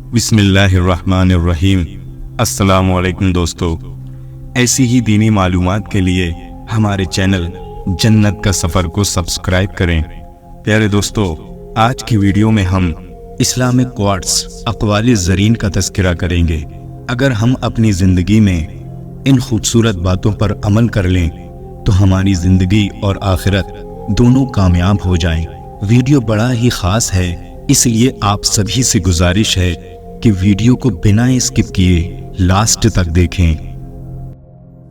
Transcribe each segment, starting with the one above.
बिस्मिल्लाहिर्रहमानिर्रहीम। अस्सलाम वालेकुम दोस्तों, ऐसी ही दीनी मालूमात के लिए हमारे चैनल जन्नत का सफ़र को सब्सक्राइब करें। प्यारे दोस्तों, आज की वीडियो में हम इस्लामिक क्वार्ट्स अक़वाल ज़रीन का तज़किरा करेंगे। अगर हम अपनी ज़िंदगी में इन खूबसूरत बातों पर अमल कर लें तो हमारी ज़िंदगी और आखिरत दोनों कामयाब हो जाएं। वीडियो बड़ा ही ख़ास है, इसलिए आप सभी से गुजारिश है कि वीडियो को बिना स्किप किए लास्ट तक देखें।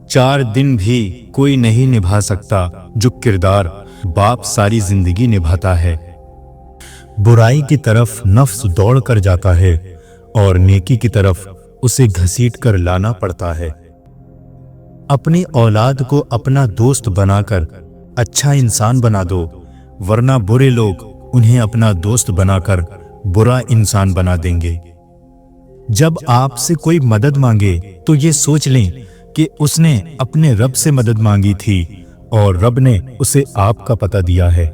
4 दिन भी कोई नहीं निभा सकता जो किरदार बाप सारी जिंदगी निभाता है। बुराई की तरफ नफ्स दौड़ कर जाता है और नेकी की तरफ उसे घसीट कर लाना पड़ता है। अपनी औलाद को अपना दोस्त बनाकर अच्छा इंसान बना दो, वरना बुरे लोग उन्हें अपना दोस्त बनाकर बुरा इंसान बना देंगे। जब आपसे कोई मदद मांगे तो ये सोच लें कि उसने अपने रब से मदद मांगी थी और रब ने उसे आपका पता दिया है।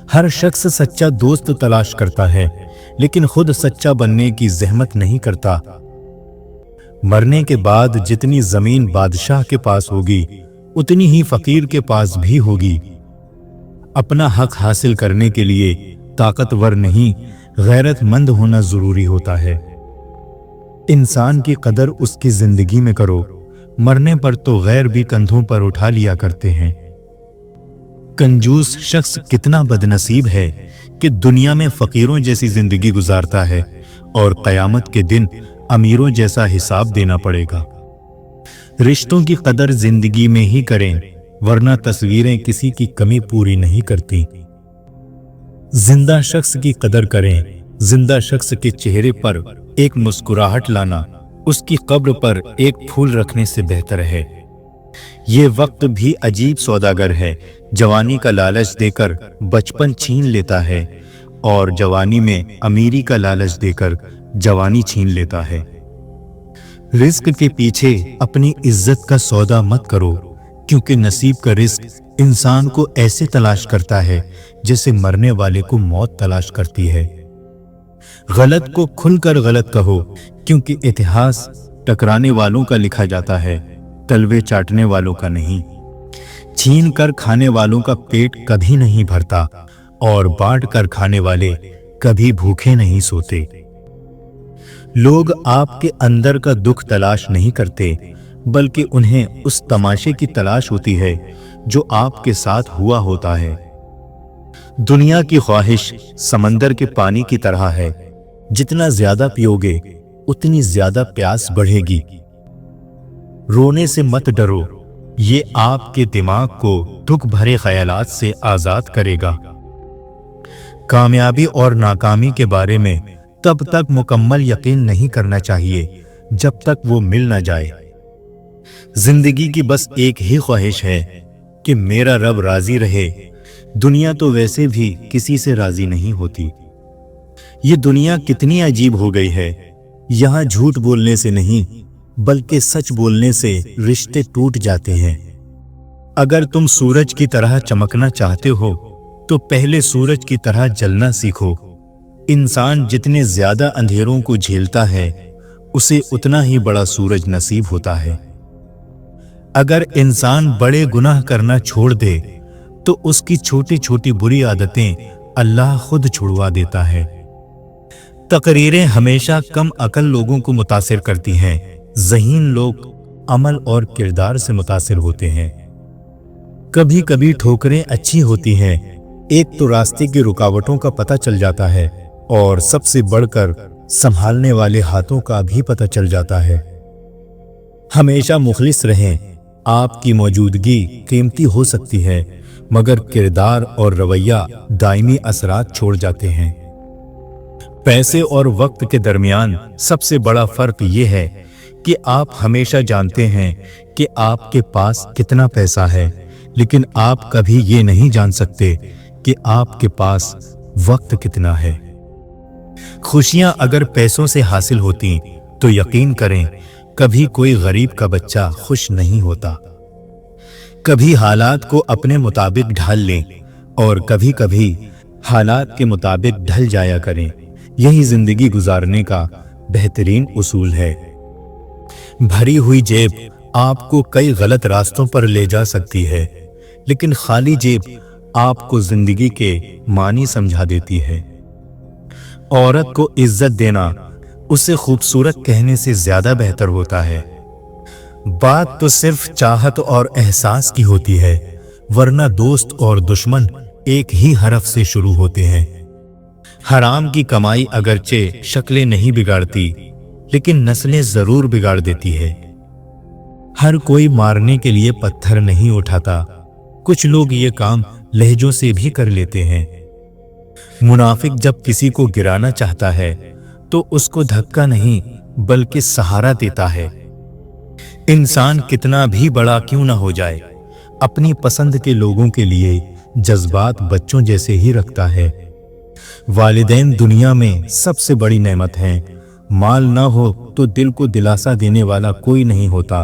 हर शख्स सच्चा दोस्त तलाश करता है, लेकिन खुद सच्चा बनने की ज़हमत नहीं करता। मरने के बाद जितनी ज़मीन बादशाह के पास होगी, उतनी ही फकीर के पास भी होगी। अपना हक हासिल करने के लिए ताकतवर नहीं, गैरतमंद होना ज़रूरी होता है। इंसान की कदर उसकी जिंदगी में करो, मरने पर तो गैर भी कंधों पर उठा लिया करते हैं। कंजूस शख्स कितना बदनसीब है कि दुनिया में फकीरों जैसी जिंदगी गुजारता है और क़यामत के दिन अमीरों जैसा हिसाब देना पड़ेगा। रिश्तों की कदर जिंदगी में ही करें, वरना तस्वीरें किसी की कमी पूरी नहीं करती। जिंदा शख्स की कदर करें। जिंदा शख्स के चेहरे पर एक मुस्कुराहट लाना उसकी कब्र पर एक फूल रखने से बेहतर है। ये वक्त भी अजीब सौदागर है, जवानी का लालच देकर बचपन छीन लेता है और जवानी में अमीरी का लालच देकर जवानी छीन लेता है। रिस्क के पीछे अपनी इज्जत का सौदा मत करो, क्योंकि नसीब का रिस्क इंसान को ऐसे तलाश करता है जैसे मरने वाले को मौत तलाश करती है। गलत को खुलकर गलत कहो, क्योंकि इतिहास टकराने वालों का लिखा जाता है, तलवे चाटने वालों का नहीं। छीन कर खाने वालों का पेट कभी नहीं भरता और बांट कर खाने वाले कभी भूखे नहीं सोते। लोग आपके अंदर का दुख तलाश नहीं करते, बल्कि उन्हें उस तमाशे की तलाश होती है जो आपके साथ हुआ होता है। दुनिया की ख्वाहिश समंदर के पानी की तरह है, जितना ज्यादा पियोगे उतनी ज्यादा प्यास बढ़ेगी। रोने से मत डरो, ये आपके दिमाग को दुख भरे ख्यालात से आजाद करेगा। कामयाबी और नाकामी के बारे में तब तक मुकम्मल यकीन नहीं करना चाहिए जब तक वो मिल न जाए। जिंदगी की बस एक ही ख्वाहिश है कि मेरा रब राजी रहे। दुनिया तो वैसे भी किसी से राजी नहीं होती। ये दुनिया कितनी अजीब हो गई है। यहाँ झूठ बोलने से नहीं, बल्कि सच बोलने से रिश्ते टूट जाते हैं। अगर तुम सूरज की तरह चमकना चाहते हो तो पहले सूरज की तरह जलना सीखो। इंसान जितने ज्यादा अंधेरों को झेलता है, उसे उतना ही बड़ा सूरज नसीब होता है। अगर इंसान बड़े गुनाह करना छोड़ दे तो उसकी छोटी छोटी बुरी आदतें अल्लाह खुद छुड़वा देता है। तकरीरें हमेशा कम अकल लोगों को मुतासिर करती हैं। ज़हीन लोग अमल और किरदार से मुतासिर होते हैं। कभी कभी ठोकरें अच्छी होती हैं। एक तो रास्ते की रुकावटों का पता चल जाता है और सबसे बढ़कर संभालने वाले हाथों का भी पता चल जाता है। हमेशा मुखलिस रहें। आपकी मौजूदगी कीमती हो सकती है, मगर किरदार और रवैया दायमी असरात छोड़ जाते हैं। पैसे और वक्त के दरमियान सबसे बड़ा फर्क ये है कि आप हमेशा जानते हैं कि आपके पास कितना पैसा है, लेकिन आप कभी ये नहीं जान सकते कि आपके पास वक्त कितना है। खुशियां अगर पैसों से हासिल होती तो यकीन करें कभी कोई गरीब का बच्चा खुश नहीं होता। कभी हालात को अपने मुताबिक ढाल लें और कभी कभी हालात के मुताबिक ढल जाया करें। यही जिंदगी गुजारने का बेहतरीन उसूल है। भरी हुई जेब आपको कई गलत रास्तों पर ले जा सकती है, लेकिन खाली जेब आपको जिंदगी के मानी समझा देती है। औरत को इज्जत देना उसे खूबसूरत कहने से ज्यादा बेहतर होता है। बात तो सिर्फ चाहत और एहसास की होती है, वरना दोस्त और दुश्मन एक ही हरफ से शुरू होते हैं। हराम की कमाई अगरचे शक्लें नहीं बिगाड़ती, लेकिन नस्लें जरूर बिगाड़ देती है। हर कोई मारने के लिए पत्थर नहीं उठाता, कुछ लोग ये काम लहजों से भी कर लेते हैं। मुनाफिक जब किसी को गिराना चाहता है तो उसको धक्का नहीं बल्कि सहारा देता है। इंसान कितना भी बड़ा क्यों ना हो जाए, अपनी पसंद के लोगों के लिए जज्बात बच्चों जैसे ही रखता है। वालिदैन दुनिया में सबसे बड़ी नेमत हैं। माल ना हो तो दिल को दिलासा देने वाला कोई नहीं होता,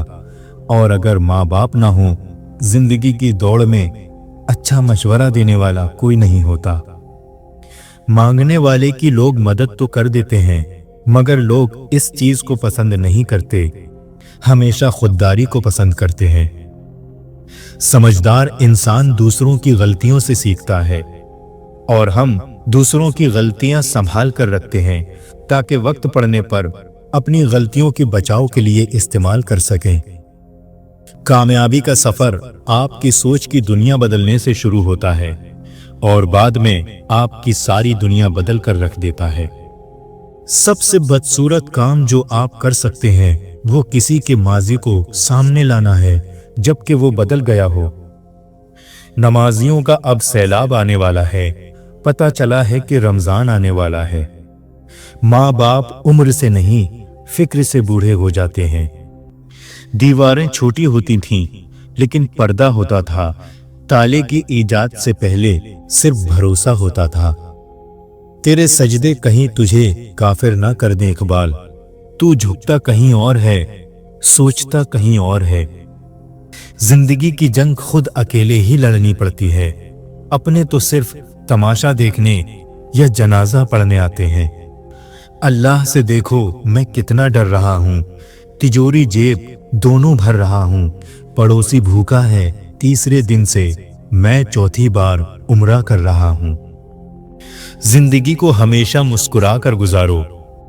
और अगर माँ बाप ना हो जिंदगी की दौड़ में अच्छा मशवरा देने वाला कोई नहीं होता। मांगने वाले की लोग मदद तो कर देते हैं, मगर लोग इस चीज को पसंद नहीं करते, हमेशा खुददारी को पसंद करते हैं। समझदार इंसान दूसरों की गलतियों से सीखता है, और हम दूसरों की गलतियां संभाल कर रखते हैं ताकि वक्त पड़ने पर अपनी गलतियों के बचाव के लिए इस्तेमाल कर सकें। कामयाबी का सफर आपकी सोच की दुनिया बदलने से शुरू होता है और बाद में आपकी सारी दुनिया बदल कर रख देता है। सबसे बदसूरत काम जो आप कर सकते हैं वो किसी के माजी को सामने लाना है जबकि वो बदल गया हो। नमाजियों का अब सैलाब आने वाला है, पता चला है कि रमजान आने वाला है। माँ बाप उम्र से नहीं फिक्र से बूढ़े हो जाते हैं। दीवारें छोटी होती थीं, लेकिन पर्दा होता था। ताले की ईजाद से पहले सिर्फ भरोसा होता था। तेरे सजदे कहीं तुझे काफिर ना कर दें इकबाल, तू झुकता कहीं और है, सोचता कहीं और है। जिंदगी की जंग खुद अकेले ही लड़नी पड़ती है, अपने तो सिर्फ तमाशा देखने या जनाजा पढ़ने आते हैं। अल्लाह से देखो मैं कितना डर रहा हूँ, तिजोरी जेब दोनों भर रहा हूँ। पड़ोसी भूखा है तीसरे दिन से, मैं चौथी बार उम्रा कर रहा हूँ। जिंदगी को हमेशा मुस्कुरा कर गुजारो,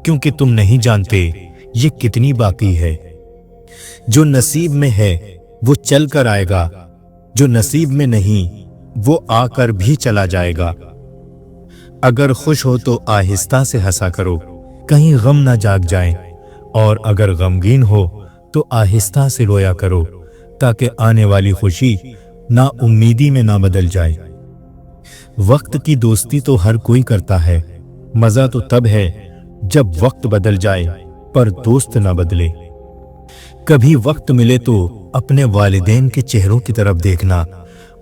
क्योंकि तुम नहीं जानते ये कितनी बाकी है। जो नसीब में है वो चल कर आएगा, जो नसीब में नहीं वो आकर भी चला जाएगा। अगर खुश हो तो आहिस्ता से हंसा करो, कहीं गम ना जाग जाए, और अगर गमगीन हो तो आहिस्ता से रोया करो, ताकि आने वाली खुशी ना उम्मीदी में ना बदल जाए। वक्त की दोस्ती तो हर कोई करता है, मजा तो तब है जब वक्त बदल जाए पर दोस्त ना बदले। कभी वक्त मिले तो अपने वालिदैन के चेहरों की तरफ देखना,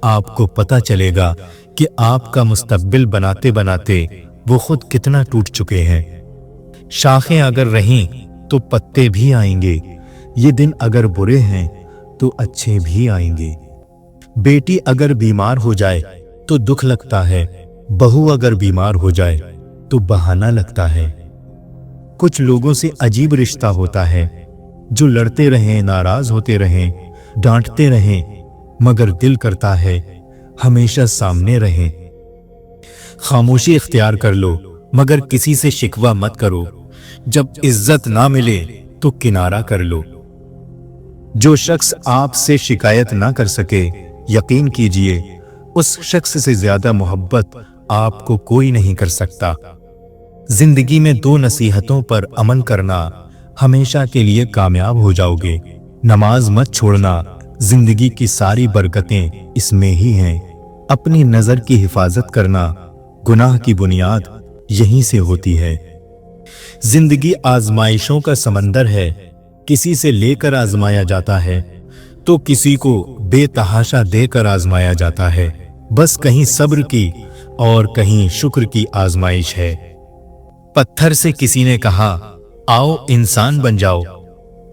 आपको पता चलेगा कि आपका मुस्तकबिल बनाते बनाते वो खुद कितना टूट चुके हैं। शाखें अगर रहीं तो पत्ते भी आएंगे, ये दिन अगर बुरे हैं तो अच्छे भी आएंगे। बेटी अगर बीमार हो जाए तो दुख लगता है, बहू अगर बीमार हो जाए तो बहाना लगता है। कुछ लोगों से अजीब रिश्ता होता है, जो लड़ते रहें, नाराज होते रहें, डांटते रहें, मगर दिल करता है हमेशा सामने रहें। खामोशी इख्तियार कर लो, मगर किसी से शिकवा मत करो। जब इज्जत ना मिले तो किनारा कर लो। जो शख्स आपसे शिकायत ना कर सके, यकीन कीजिए उस शख्स से ज्यादा मोहब्बत आपको कोई नहीं कर सकता। जिंदगी में दो नसीहतों पर अमल करना, हमेशा के लिए कामयाब हो जाओगे। नमाज मत छोड़ना, जिंदगी की सारी बरकतें इसमें ही हैं। अपनी नजर की हिफाजत करना, गुनाह की बुनियाद यहीं से होती है। जिंदगी आजमाइशों का समंदर है, किसी से लेकर आजमाया जाता है तो किसी को बेतहाशा देकर आजमाया जाता है। बस कहीं सब्र की और कहीं शुक्र की आजमाइश है। पत्थर से किसी ने कहा आओ इंसान बन जाओ,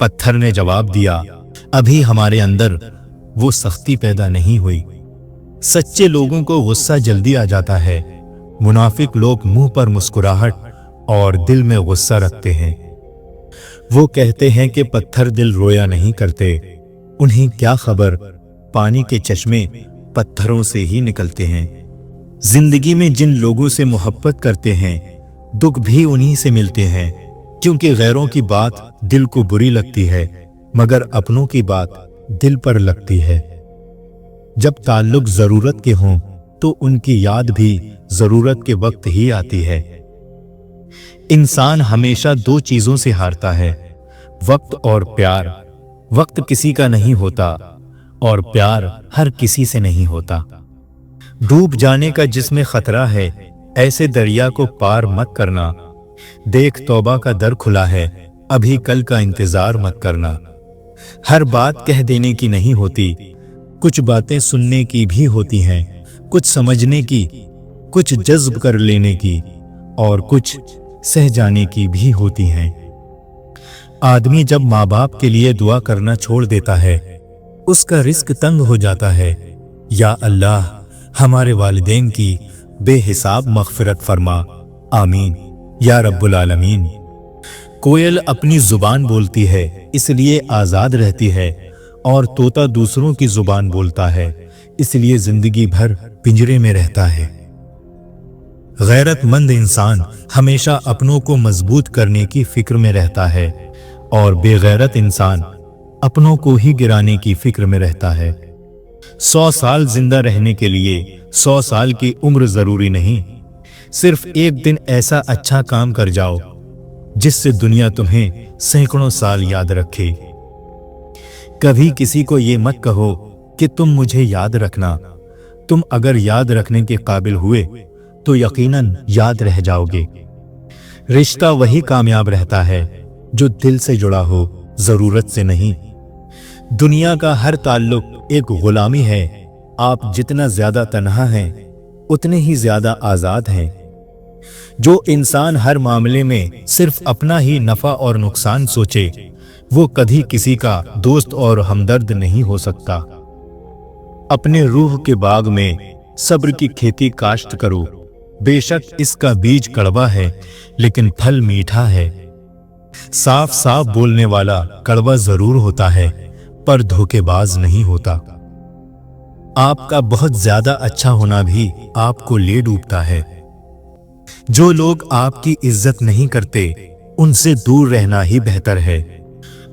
पत्थर ने जवाब दिया अभी हमारे अंदर वो सख्ती पैदा नहीं हुई। सच्चे लोगों को गुस्सा जल्दी आ जाता है, मुनाफिक लोग मुंह पर मुस्कुराहट और दिल में गुस्सा रखते हैं। वो कहते हैं कि पत्थर दिल रोया नहीं करते, उन्हें क्या खबर पानी के चश्मे पत्थरों से ही निकलते हैं। जिंदगी में जिन लोगों से मोहब्बत करते हैं दुख भी उन्हीं से मिलते हैं, क्योंकि गैरों की बात दिल को बुरी लगती है मगर अपनों की बात दिल पर लगती है। जब ताल्लुक जरूरत के हों तो उनकी याद भी जरूरत के वक्त ही आती है। इंसान हमेशा दो चीजों से हारता है, वक्त और प्यार। वक्त किसी का नहीं होता और प्यार हर किसी से नहीं होता। डूब जाने का जिसमें खतरा है ऐसे दरिया को पार मत करना। देख तौबा का दर खुला है, अभी कल का इंतजार मत करना। हर बात कह देने की नहीं होती, कुछ बातें सुनने की भी होती हैं, कुछ समझने की, कुछ जज्ब कर लेने की और कुछ सह जाने की भी होती हैं। आदमी जब माँ बाप के लिए दुआ करना छोड़ देता है उसका रिस्क तंग हो जाता है। या अल्लाह हमारे वालिदैन की बेहिसाब मग़फ़िरत फरमा, आमीन या रब्बुल आलमीन। कोयल अपनी जुबान बोलती है इसलिए आज़ाद रहती है और तोता दूसरों की जुबान बोलता है इसलिए जिंदगी भर पिंजरे में रहता है। गैरतमंद इंसान हमेशा अपनों को मजबूत करने की फिक्र में रहता है और बेगैरत इंसान अपनों को ही गिराने की फिक्र में रहता है। 100 साल जिंदा रहने के लिए 100 साल की उम्र जरूरी नहीं, सिर्फ एक दिन ऐसा अच्छा काम कर जाओ जिससे दुनिया तुम्हें सैकड़ों साल याद रखे। कभी किसी को ये मत कहो कि तुम मुझे याद रखना। तुम अगर याद रखने के काबिल हुए तो यकीनन याद रह जाओगे। रिश्ता वही कामयाब रहता है जो दिल से जुड़ा हो, जरूरत से नहीं। दुनिया का हर ताल्लुक एक गुलामी है। आप जितना ज्यादा तन्हा हैं उतने ही ज्यादा आजाद हैं। जो इंसान हर मामले में सिर्फ अपना ही नफा और नुकसान सोचे वो कभी किसी का दोस्त और हमदर्द नहीं हो सकता। अपने रूह के बाग में सब्र की खेती काश्त करो, बेशक इसका बीज कड़वा है लेकिन फल मीठा है। साफ साफ बोलने वाला कड़वा जरूर होता है पर धोखेबाज नहीं होता। आपका बहुत ज्यादा अच्छा होना भी आपको ले डूबता है। जो लोग आपकी इज्जत नहीं करते उनसे दूर रहना ही बेहतर है।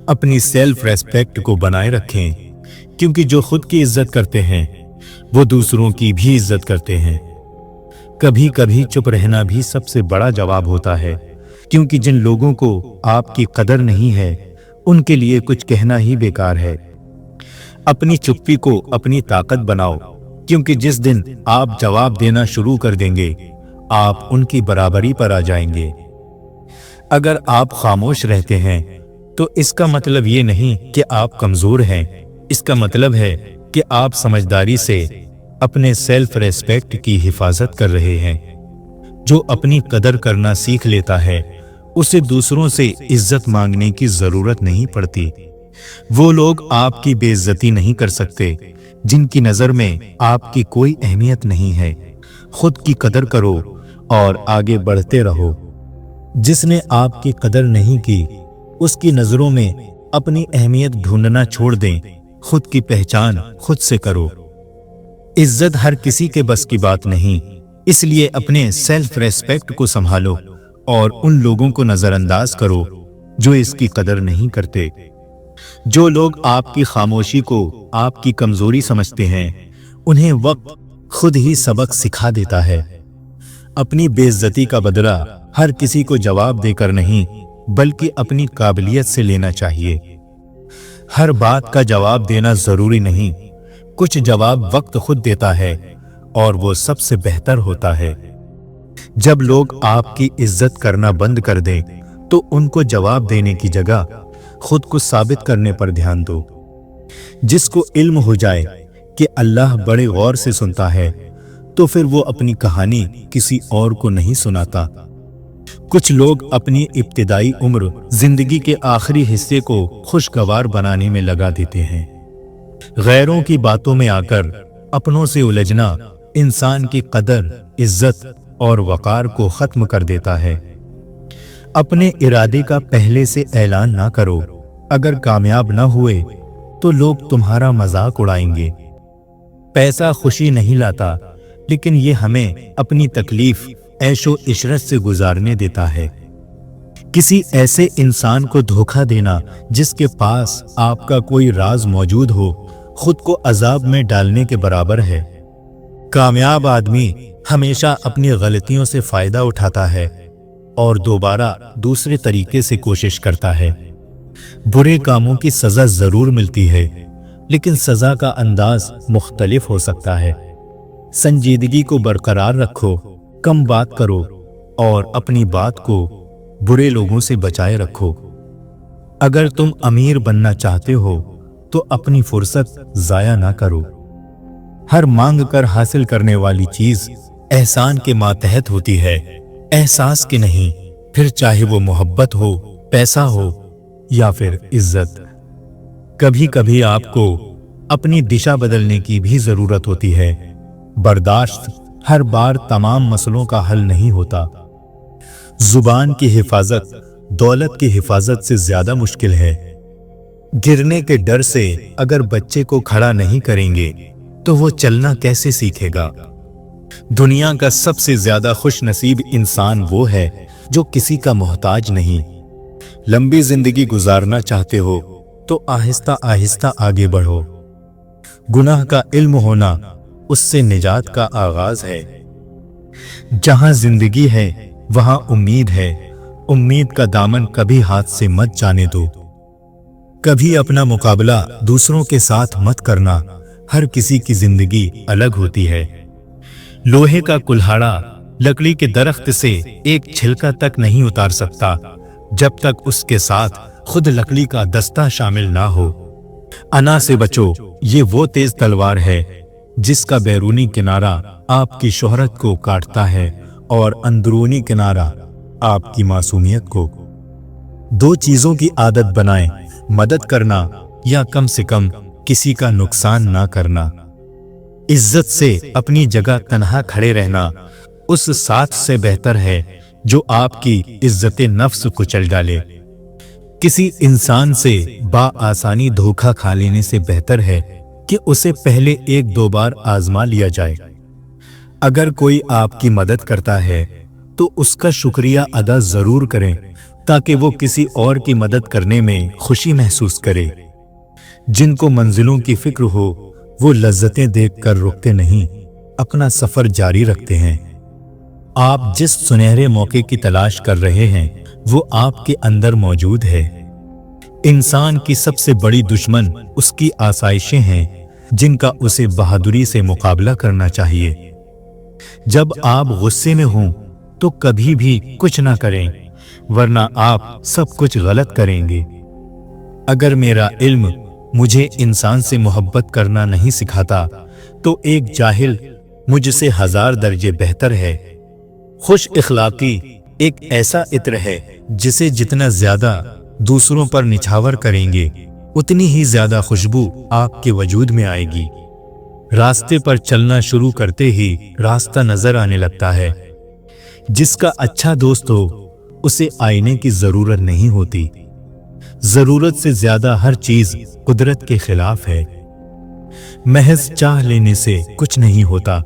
अपनी सेल्फ रेस्पेक्ट को बनाए रखें, क्योंकि जो खुद की इज्जत करते हैं वो दूसरों की भी इज्जत करते हैं। कभी कभी चुप रहना भी सबसे बड़ा जवाब होता है, क्योंकि जिन लोगों को आपकी कदर नहीं है उनके लिए कुछ कहना ही बेकार है। अपनी चुप्पी को अपनी ताकत बनाओ, क्योंकि जिस दिन आप जवाब देना शुरू कर देंगे आप उनकी बराबरी पर आ जाएंगे। अगर आप खामोश रहते हैं तो इसका मतलब ये नहीं कि आप कमजोर हैं, इसका मतलब है कि आप समझदारी से अपने सेल्फ रेस्पेक्ट की हिफाजत कर रहे हैं। जो अपनी कदर करना सीख लेता है उसे दूसरों से इज्जत मांगने की जरूरत नहीं पड़ती। वो लोग आपकी बेइज्जती नहीं कर सकते जिनकी नजर में आपकी कोई अहमियत नहीं है। खुद की कदर करो और आगे बढ़ते रहो। जिसने आपकी कदर नहीं की उसकी नजरों में अपनी अहमियत ढूंढना छोड़ दें। खुद की पहचान खुद से करो। इज्जत हर किसी के बस की बात नहीं, इसलिए अपने सेल्फ रेस्पेक्ट को संभालो और उन लोगों को नजरअंदाज करो जो इसकी कदर नहीं करते। जो लोग आपकी खामोशी को आपकी कमजोरी समझते हैं उन्हें वक्त खुद ही सबक सिखा देता है। अपनी बेइज्जती का बदला हर किसी को जवाब देकर नहीं बल्कि अपनी काबिलियत से लेना चाहिए। हर बात का जवाब देना जरूरी नहीं, कुछ जवाब वक्त खुद देता है और वो सबसे बेहतर होता है। जब लोग आपकी इज्जत करना बंद कर दें तो उनको जवाब देने की जगह खुद को साबित करने पर ध्यान दो। जिसको इल्म हो जाए कि अल्लाह बड़े गौर से सुनता है तो फिर वो अपनी कहानी किसी और को नहीं सुनाता। कुछ लोग अपनी इब्तिदाई उम्र जिंदगी के आखिरी हिस्से को खुशगवार बनाने में लगा देते हैं। गैरों की बातों में आकर अपनों से उलझना इंसान की कदर, इज्जत और वकार को खत्म कर देता है। अपने इरादे का पहले से ऐलान ना करो। अगर कामयाब ना हुए तो लोग तुम्हारा मजाक उड़ाएंगे। पैसा खुशी नहीं लाता, लेकिन ये हमें अपनी तकलीफ ऐशो इशरत से गुजारने देता है। किसी ऐसे इंसान को धोखा देना जिसके पास आपका कोई राज मौजूद हो, खुद को अजाब में डालने के बराबर है। कामयाब आदमी हमेशा अपनी गलतियों से फायदा उठाता है और दोबारा दूसरे तरीके से कोशिश करता है। बुरे कामों की सजा जरूर मिलती है, लेकिन सजा का अंदाज मुख्तलिफ हो सकता है। संजीदगी को बरकरार रखो, कम बात करो और अपनी बात को बुरे लोगों से बचाए रखो। अगर तुम अमीर बनना चाहते हो तो अपनी फुर्सत जाया ना करो। हर मांग कर हासिल करने वाली चीज एहसान के मातहत होती है, एहसास की नहीं। फिर चाहे वो मोहब्बत हो, पैसा हो या फिर इज्जत। कभी कभी आपको अपनी दिशा बदलने की भी जरूरत होती है। बर्दाश्त हर बार तमाम मसलों का हल नहीं होता। जुबान की हिफाजत दौलत की हिफाजत से ज्यादा मुश्किल है। गिरने के डर से अगर बच्चे को खड़ा नहीं करेंगे तो वो चलना कैसे सीखेगा। दुनिया का सबसे ज्यादा खुश नसीब इंसान वो है जो किसी का मोहताज नहीं। लंबी जिंदगी गुजारना चाहते हो तो आहिस्ता आहिस्ता आगे बढ़ो। गुनाह का इल्म होना उससे निजात का आगाज है। जहां जिंदगी है वहां उम्मीद है। उम्मीद का दामन कभी हाथ से मत जाने दो। कभी अपना मुकाबला दूसरों के साथ मत करना। हर किसी की जिंदगी अलग होती है। लोहे का कुल्हाड़ा लकड़ी के दरख्त से एक छिलका तक नहीं उतार सकता जब तक उसके साथ खुद लकड़ी का दस्ता शामिल ना हो। अना से बचो, ये वो तेज तलवार है जिसका बैरूनी किनारा आपकी शोहरत को काटता है और अंदरूनी किनारा आपकी मासूमियत को। दो चीजों की आदत बनाएं, मदद करना या कम से कम किसी का नुकसान ना करना। इज्जत से अपनी जगह तन्हा खड़े रहना उस साथ से बेहतर है जो आपकी इज्जत नफ्स कुचल डाले। किसी इंसान से बाआसानी धोखा खा लेने से बेहतर है कि उसे पहले एक दो बार आजमा लिया जाए। अगर कोई आपकी मदद करता है तो उसका शुक्रिया अदा जरूर करें ताकि वो किसी और की मदद करने में खुशी महसूस करे। जिनको मंजिलों की फिक्र हो वो लज्जतें देखकर रुकते नहीं, अपना सफर जारी रखते हैं। आप जिस सुनहरे मौके की तलाश कर रहे हैं वो आपके अंदर मौजूद है। इंसान की सबसे बड़ी दुश्मन उसकी आसाइशें हैं जिनका उसे बहादुरी से मुकाबला करना चाहिए। जब आप गुस्से में हों तो कभी भी कुछ ना करें, वरना आप सब कुछ गलत करेंगे। अगर मेरा इल्म मुझे इंसान से मोहब्बत करना नहीं सिखाता तो एक जाहिल मुझसे 1000 दर्जे बेहतर है। खुश इखलाकी एक ऐसा इत्र है जिसे जितना ज्यादा दूसरों पर निछावर करेंगे उतनी ही ज्यादा खुशबू आपके वजूद में आएगी। रास्ते पर चलना शुरू करते ही रास्ता नजर आने लगता है। जिसका अच्छा दोस्त हो उसे आईने की जरूरत नहीं होती। जरूरत से ज्यादा हर चीज कुदरत के खिलाफ है। महज चाह लेने से कुछ नहीं होता,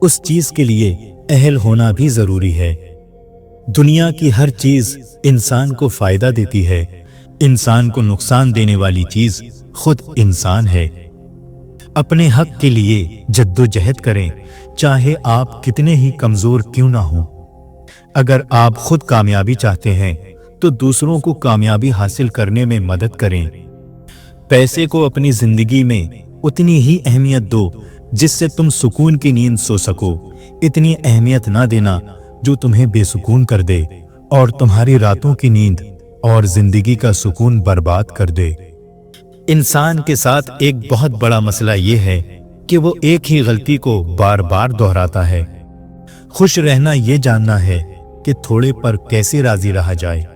उस चीज के लिए अहल होना भी जरूरी है। दुनिया की हर चीज इंसान को फायदा देती है, इंसान को नुकसान देने वाली चीज खुद इंसान है। अपने हक के लिए जद्दोजहद करें, चाहे आप कितने ही कमजोर क्यों ना हों। अगर आप खुद कामयाबी चाहते हैं तो दूसरों को कामयाबी हासिल करने में मदद करें। पैसे को अपनी जिंदगी में उतनी ही अहमियत दो जिससे तुम सुकून की नींद सो सको। इतनी अहमियत ना देना जो तुम्हें बेसुकून कर दे और तुम्हारी रातों की नींद और जिंदगी का सुकून बर्बाद कर दे। इंसान के साथ एक बहुत बड़ा मसला यह है कि वो एक ही गलती को बार बार दोहराता है। खुश रहना यह जानना है कि थोड़े पर कैसे राजी रहा जाए।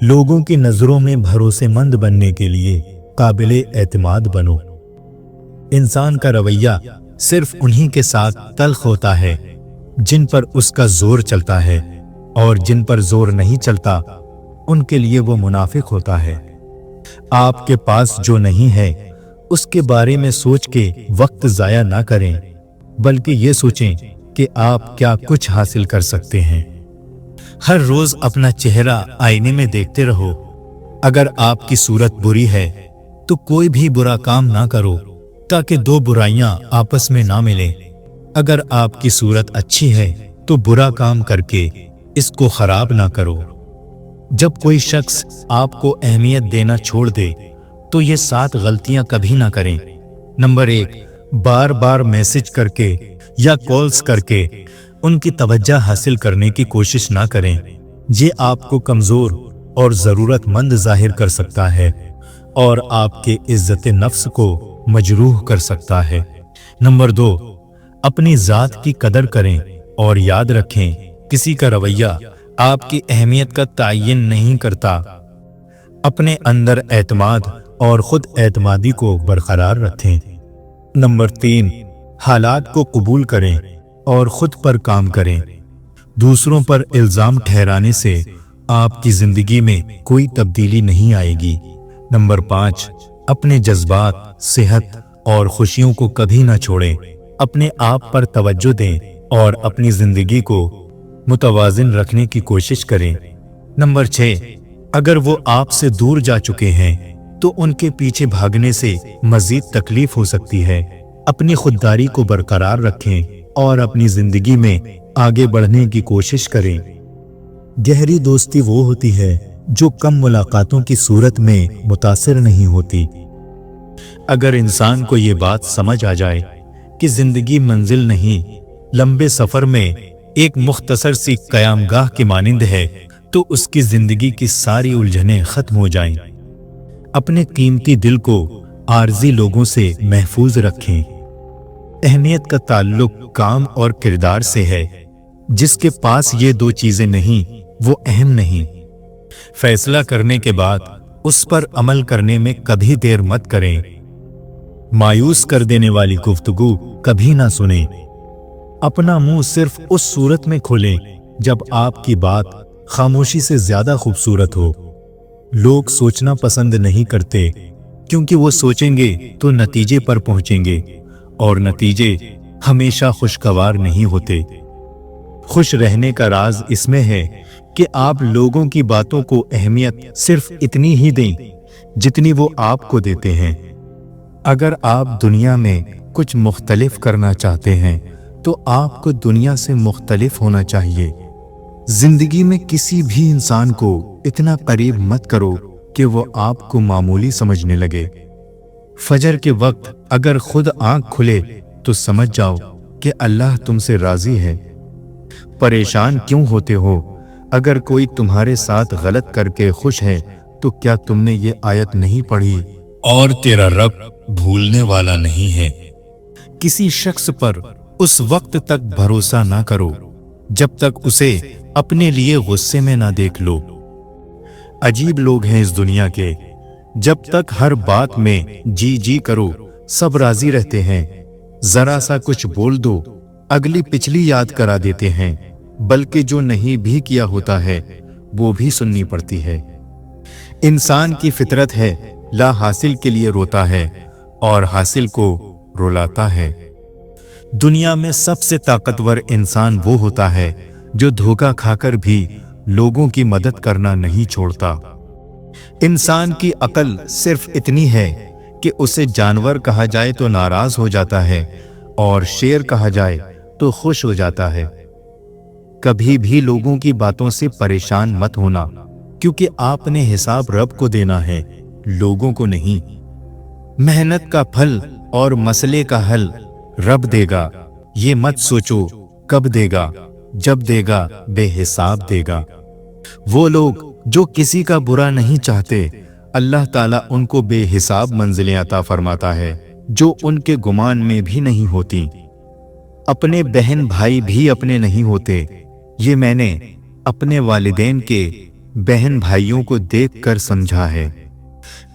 लोगों की नजरों में भरोसेमंद बनने के लिए काबिले एतमाद बनो। इंसान का रवैया सिर्फ उन्हीं के साथ तल्ख होता है जिन पर उसका जोर चलता है और जिन पर जोर नहीं चलता उनके लिए वो मुनाफिक होता है। आपके पास जो नहीं है उसके बारे में सोच के वक्त जाया ना करें, बल्कि ये सोचें कि आप क्या कुछ हासिल कर सकते हैं। हर रोज अपना चेहरा आईने में देखते रहो। अगर आपकी सूरत बुरी है तो कोई भी बुरा काम ना करो ताकि दो बुराइयां आपस में ना मिलें। अगर आपकी सूरत अच्छी है तो बुरा काम करके इसको खराब ना करो। जब कोई शख्स आपको अहमियत देना छोड़ दे तो ये 7 गलतियां कभी ना करें। नंबर 1, बार बार मैसेज करके या कॉल्स करके उनकी तवज्जो हासिल करने की कोशिश ना करें। ये आपको कमजोर और जरूरतमंद जाहिर कर सकता है और आपके इज्जत नफ्स को मजरूह कर सकता है। नंबर 2, अपनी जात की कदर करें और याद रखें किसी का रवैया आपकी अहमियत का तायन नहीं करता। अपने अंदर एतमाद और खुद एतमादी को बरकरार रखें। नंबर 3, हालात को कबूल करें और खुद पर काम करें। दूसरों पर इल्जाम ठहराने से आपकी जिंदगी में कोई तब्दीली नहीं आएगी। नंबर 5, अपने जज्बात, सेहत और खुशियों को कभी ना छोड़ें। अपने आप पर तवज्जो दें और अपनी जिंदगी को मुतवाजिन रखने की कोशिश करें। नंबर 6, अगर वो आपसे दूर जा चुके हैं तो उनके पीछे भागने से मजीद तकलीफ हो सकती है। अपनी खुददारी को बरकरार रखें और अपनी जिंदगी में आगे बढ़ने की कोशिश करें। गहरी दोस्ती वो होती है जो कम मुलाकातों की सूरत में मुतासिर नहीं होती। अगर इंसान को ये बात समझ आ जाए कि जिंदगी मंजिल नहीं, लंबे सफर में एक मुख्तसर सी कयामगाह की मानिंद है, तो उसकी जिंदगी की सारी उलझनें खत्म हो जाएं। अपने कीमती दिल को आरजी लोगों से महफूज रखें। अहमियत का ताल्लुक काम और किरदार से है। जिसके पास ये 2 चीजें नहीं वो अहम नहीं। फैसला करने के बाद उस पर अमल करने में कभी देर मत करें। मायूस कर देने वाली गुफ्तगू कभी ना सुने। अपना मुंह सिर्फ उस सूरत में खोलें जब आपकी बात खामोशी से ज्यादा खूबसूरत हो। लोग सोचना पसंद नहीं करते क्योंकि वो सोचेंगे तो नतीजे पर पहुंचेंगे और नतीजे हमेशा खुशगवार नहीं होते। खुश रहने का राज इसमें है कि आप लोगों की बातों को अहमियत सिर्फ इतनी ही दें जितनी वो आपको देते हैं। अगर आप दुनिया में कुछ मुख्तलिफ करना चाहते हैं तो आपको दुनिया से मुख्तलिफ होना चाहिए। जिंदगी में किसी भी इंसान को इतना करीब मत करो कि वो आपको मामूली समझने लगे। फजर के वक्त अगर खुद आंख खुले तो समझ जाओ कि अल्लाह तुमसे राजी है। परेशान क्यों होते हो? अगर कोई तुम्हारे साथ गलत करके खुश है तो क्या तुमने ये आयत नहीं पढ़ी? और तेरा रब भूलने वाला नहीं है। किसी शख्स पर उस वक्त तक भरोसा ना करो जब तक उसे अपने लिए गुस्से में ना देख लो। अजीब लोग हैं इस दुनिया के, जब तक हर बात में जी जी करो सब राजी रहते हैं। जरा सा कुछ बोल दो अगली पिछली याद करा देते हैं, बल्कि जो नहीं भी किया होता है वो भी सुननी पड़ती है। इंसान की फितरत है ला हासिल के लिए रोता है और हासिल को रुलाता है। दुनिया में सबसे ताकतवर इंसान वो होता है जो धोखा खाकर भी लोगों की मदद करना नहीं छोड़ता। इंसान की अकल सिर्फ इतनी है कि उसे जानवर कहा जाए तो नाराज हो जाता है और शेर कहा जाए तो खुश हो जाता है। कभी भी लोगों की बातों से परेशान मत होना, क्योंकि आपने हिसाब रब को देना है, लोगों को नहीं। मेहनत का फल और मसले का हल रब देगा। ये मत सोचो कब देगा, जब देगा बेहिसाब देगा। वो लोग जो किसी का बुरा नहीं चाहते, अल्लाह ताला उनको बेहिसाब मंजिलें अता फरमाता है जो उनके गुमान में भी नहीं होती। अपने बहन भाई भी अपने नहीं होते। ये मैंने अपने वालिदैन के बहन भाइयों को देखकर समझा है।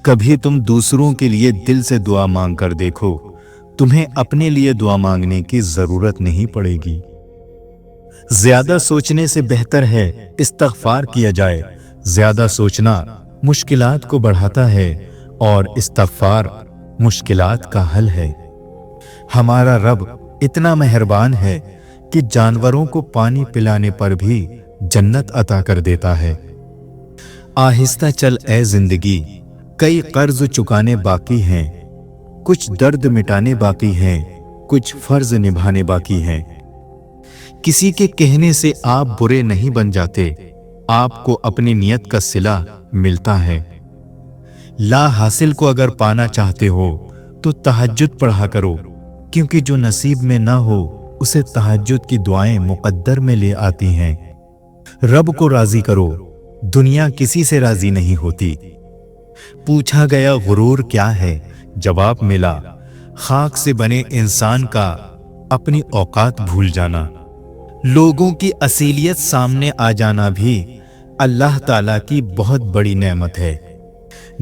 कभी तुम दूसरों के लिए दिल से दुआ मांग कर देखो, तुम्हें अपने लिए दुआ मांगने की जरूरत नहीं पड़ेगी। ज्यादा सोचने से बेहतर है इस्तगफार किया जाए। ज्यादा सोचना मुश्किलात को बढ़ाता है और इस्तगफार मुश्किलात का हल है। हमारा रब इतना मेहरबान है कि जानवरों को पानी पिलाने पर भी जन्नत अता कर देता है। आहिस्ता चल ए जिंदगी, कई कर्ज चुकाने बाकी हैं, कुछ दर्द मिटाने बाकी हैं, कुछ फर्ज निभाने बाकी हैं। किसी के कहने से आप बुरे नहीं बन जाते, आपको अपनी नियत का सिला मिलता है। ला हासिल को अगर पाना चाहते हो तो तहज्जुद पढ़ा करो, क्योंकि जो नसीब में ना हो उसे तहज्जुद की दुआएं मुकद्दर में ले आती हैं। रब को राजी करो, दुनिया किसी से राजी नहीं होती। पूछा गया गुरूर क्या है, जवाब मिला खाक से बने इंसान का अपनी औकात भूल जाना। लोगों की असीलियत सामने आ जाना भी अल्लाह ताला की बहुत बड़ी नेमत है।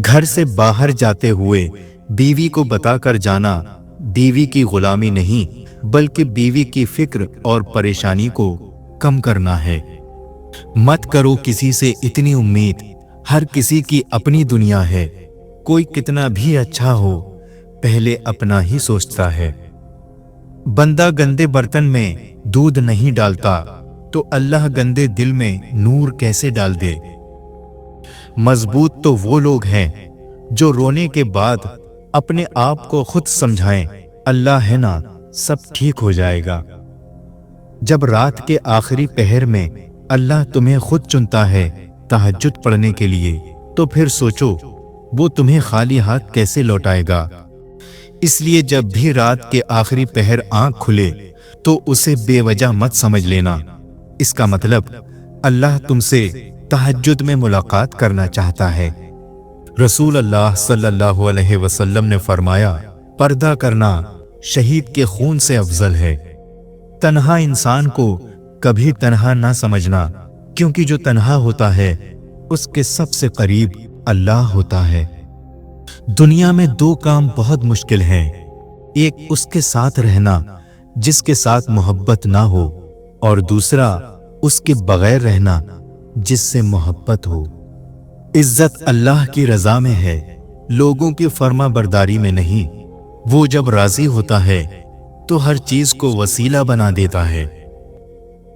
घर से बाहर जाते हुए बीवी को बताकर जाना बीवी की गुलामी नहीं, बल्कि बीवी की फिक्र और परेशानी को कम करना है। मत करो किसी से इतनी उम्मीद, हर किसी की अपनी दुनिया है। कोई कितना भी अच्छा हो, पहले अपना ही सोचता है। बंदा गंदे बर्तन में दूध नहीं डालता तो अल्लाह गंदे दिल में नूर कैसे डाल दे। मजबूत तो वो लोग हैं जो रोने के बाद अपने आप को खुद समझाएं, अल्लाह है ना, सब ठीक हो जाएगा। जब रात के आखिरी पहर में अल्लाह तुम्हें खुद चुनता है तहज्जुद पढ़ने के लिए, तो फिर सोचो वो तुम्हें खाली हाथ कैसे लौटाएगा। इसलिए जब भी रात के आखिरी पहर आंख खुले तो उसे बेवजह मत समझ लेना। इसका मतलब अल्लाह तुमसे तहज्जुद में मुलाकात करना चाहता है। रसूल अल्लाह सल्लल्लाहु अलैहि वसल्लम ने फरमाया, पर्दा करना शहीद के खून से अफजल है। तन्हा इंसान को कभी तन्हा ना समझना, क्योंकि जो तन्हा होता है उसके सबसे करीब अल्लाह होता है। दुनिया में दो काम बहुत मुश्किल हैं, एक उसके साथ रहना जिसके साथ मोहब्बत ना हो, और दूसरा उसके बगैर रहना जिससे मोहब्बत हो। इज्जत अल्लाह की रजा में है, लोगों की फर्मा बरदारी में नहीं। वो जब राजी होता है तो हर चीज को वसीला बना देता है।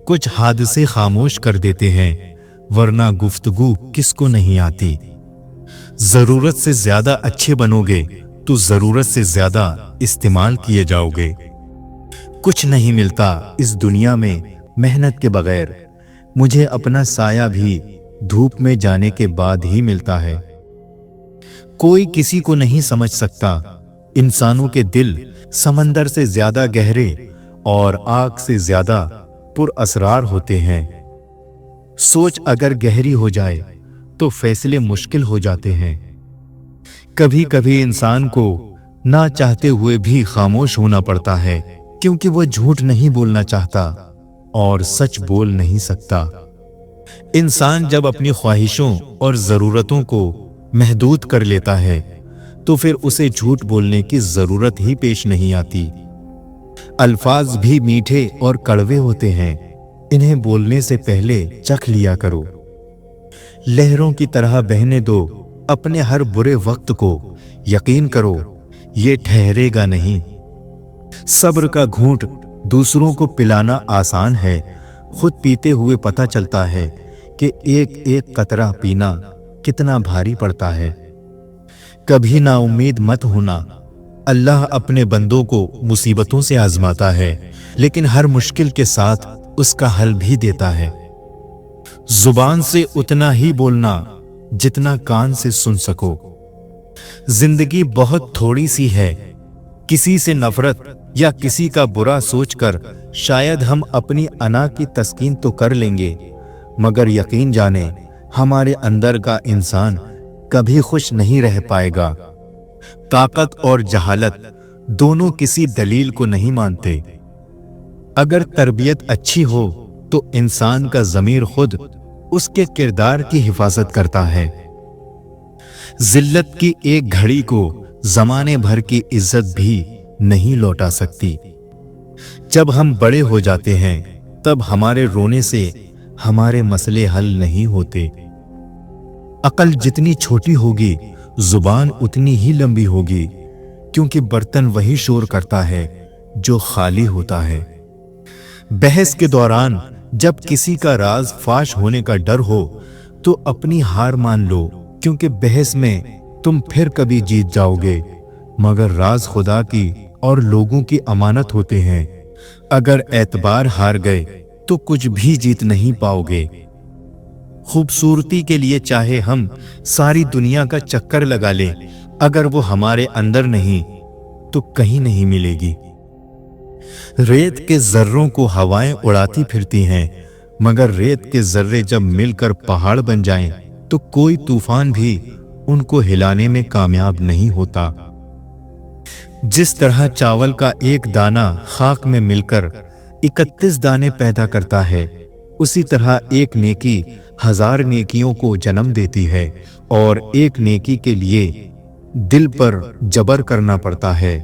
कुछ हादसे खामोश कर देते हैं, वरना गुफ्तगू किसको नहीं आती। जरूरत से ज्यादा अच्छे बनोगे तो जरूरत से ज्यादा इस्तेमाल किए जाओगे। कुछ नहीं मिलता इस दुनिया में मेहनत के बगैर। मुझे अपना साया भी धूप में जाने के बाद ही मिलता है। कोई किसी को नहीं समझ सकता। इंसानों के दिल समंदर से ज्यादा गहरे और आग से ज्यादा पुरअसरार होते हैं। सोच अगर गहरी हो जाए तो फैसले मुश्किल हो जाते हैं। कभी कभी इंसान को ना चाहते हुए भी खामोश होना पड़ता है, क्योंकि वह झूठ नहीं बोलना चाहता और सच बोल नहीं सकता। इंसान जब अपनी ख्वाहिशों और जरूरतों को महदूद कर लेता है तो फिर उसे झूठ बोलने की जरूरत ही पेश नहीं आती। अल्फाज भी मीठे और कड़वे होते हैं, इन्हें बोलने से पहले चख लिया करो। लहरों की तरह बहने दो अपने हर बुरे वक्त को, यकीन करो ये ठहरेगा नहीं। सब्र का घूंट दूसरों को पिलाना आसान है, खुद पीते हुए पता चलता है कि एक एक कतरा पीना कितना भारी पड़ता है। कभी ना उम्मीद मत होना। अल्लाह अपने बंदों को मुसीबतों से आजमाता है, लेकिन हर मुश्किल के साथ उसका हल भी देता है। जुबान से उतना ही बोलना जितना कान से सुन सको। जिंदगी बहुत थोड़ी सी है। किसी से नफरत या किसी का बुरा सोचकर शायद हम अपनी अना की तस्कीन तो कर लेंगे, मगर यकीन जाने हमारे अंदर का इंसान कभी खुश नहीं रह पाएगा। ताकत और जहालत दोनों किसी दलील को नहीं मानते। अगर तरबियत अच्छी हो तो इंसान का ज़मीर खुद उसके किरदार की हिफाजत करता है। जिल्लत की एक घड़ी को जमाने भर की इज्जत भी नहीं लौटा सकती। जब हम बड़े हो जाते हैं तब हमारे रोने से हमारे मसले हल नहीं होते। अकल जितनी छोटी होगी, जुबान उतनी ही लंबी होगी, क्योंकि बर्तन वही शोर करता है जो खाली होता है। बहस के दौरान जब किसी का राज फाश होने का डर हो तो अपनी हार मान लो, क्योंकि बहस में तुम फिर कभी जीत जाओगे, मगर राज खुदा की और लोगों की अमानत होते हैं। अगर एतबार हार गए तो कुछ भी जीत नहीं पाओगे। खूबसूरती के लिए चाहे हम सारी दुनिया का चक्कर लगा लें, अगर वो हमारे अंदर नहीं तो कहीं नहीं मिलेगी। रेत के जर्रों को हवाएं उड़ाती फिरती हैं, मगर रेत के जर्रे जब मिलकर पहाड़ बन जाएं तो कोई तूफान भी उनको हिलाने में कामयाब नहीं होता। जिस तरह चावल का एक दाना खाक में मिलकर 31 दाने पैदा करता है, उसी तरह एक नेकी 1000 नेकियों को जन्म देती है, और एक नेकी के लिए दिल पर जबर करना पड़ता है,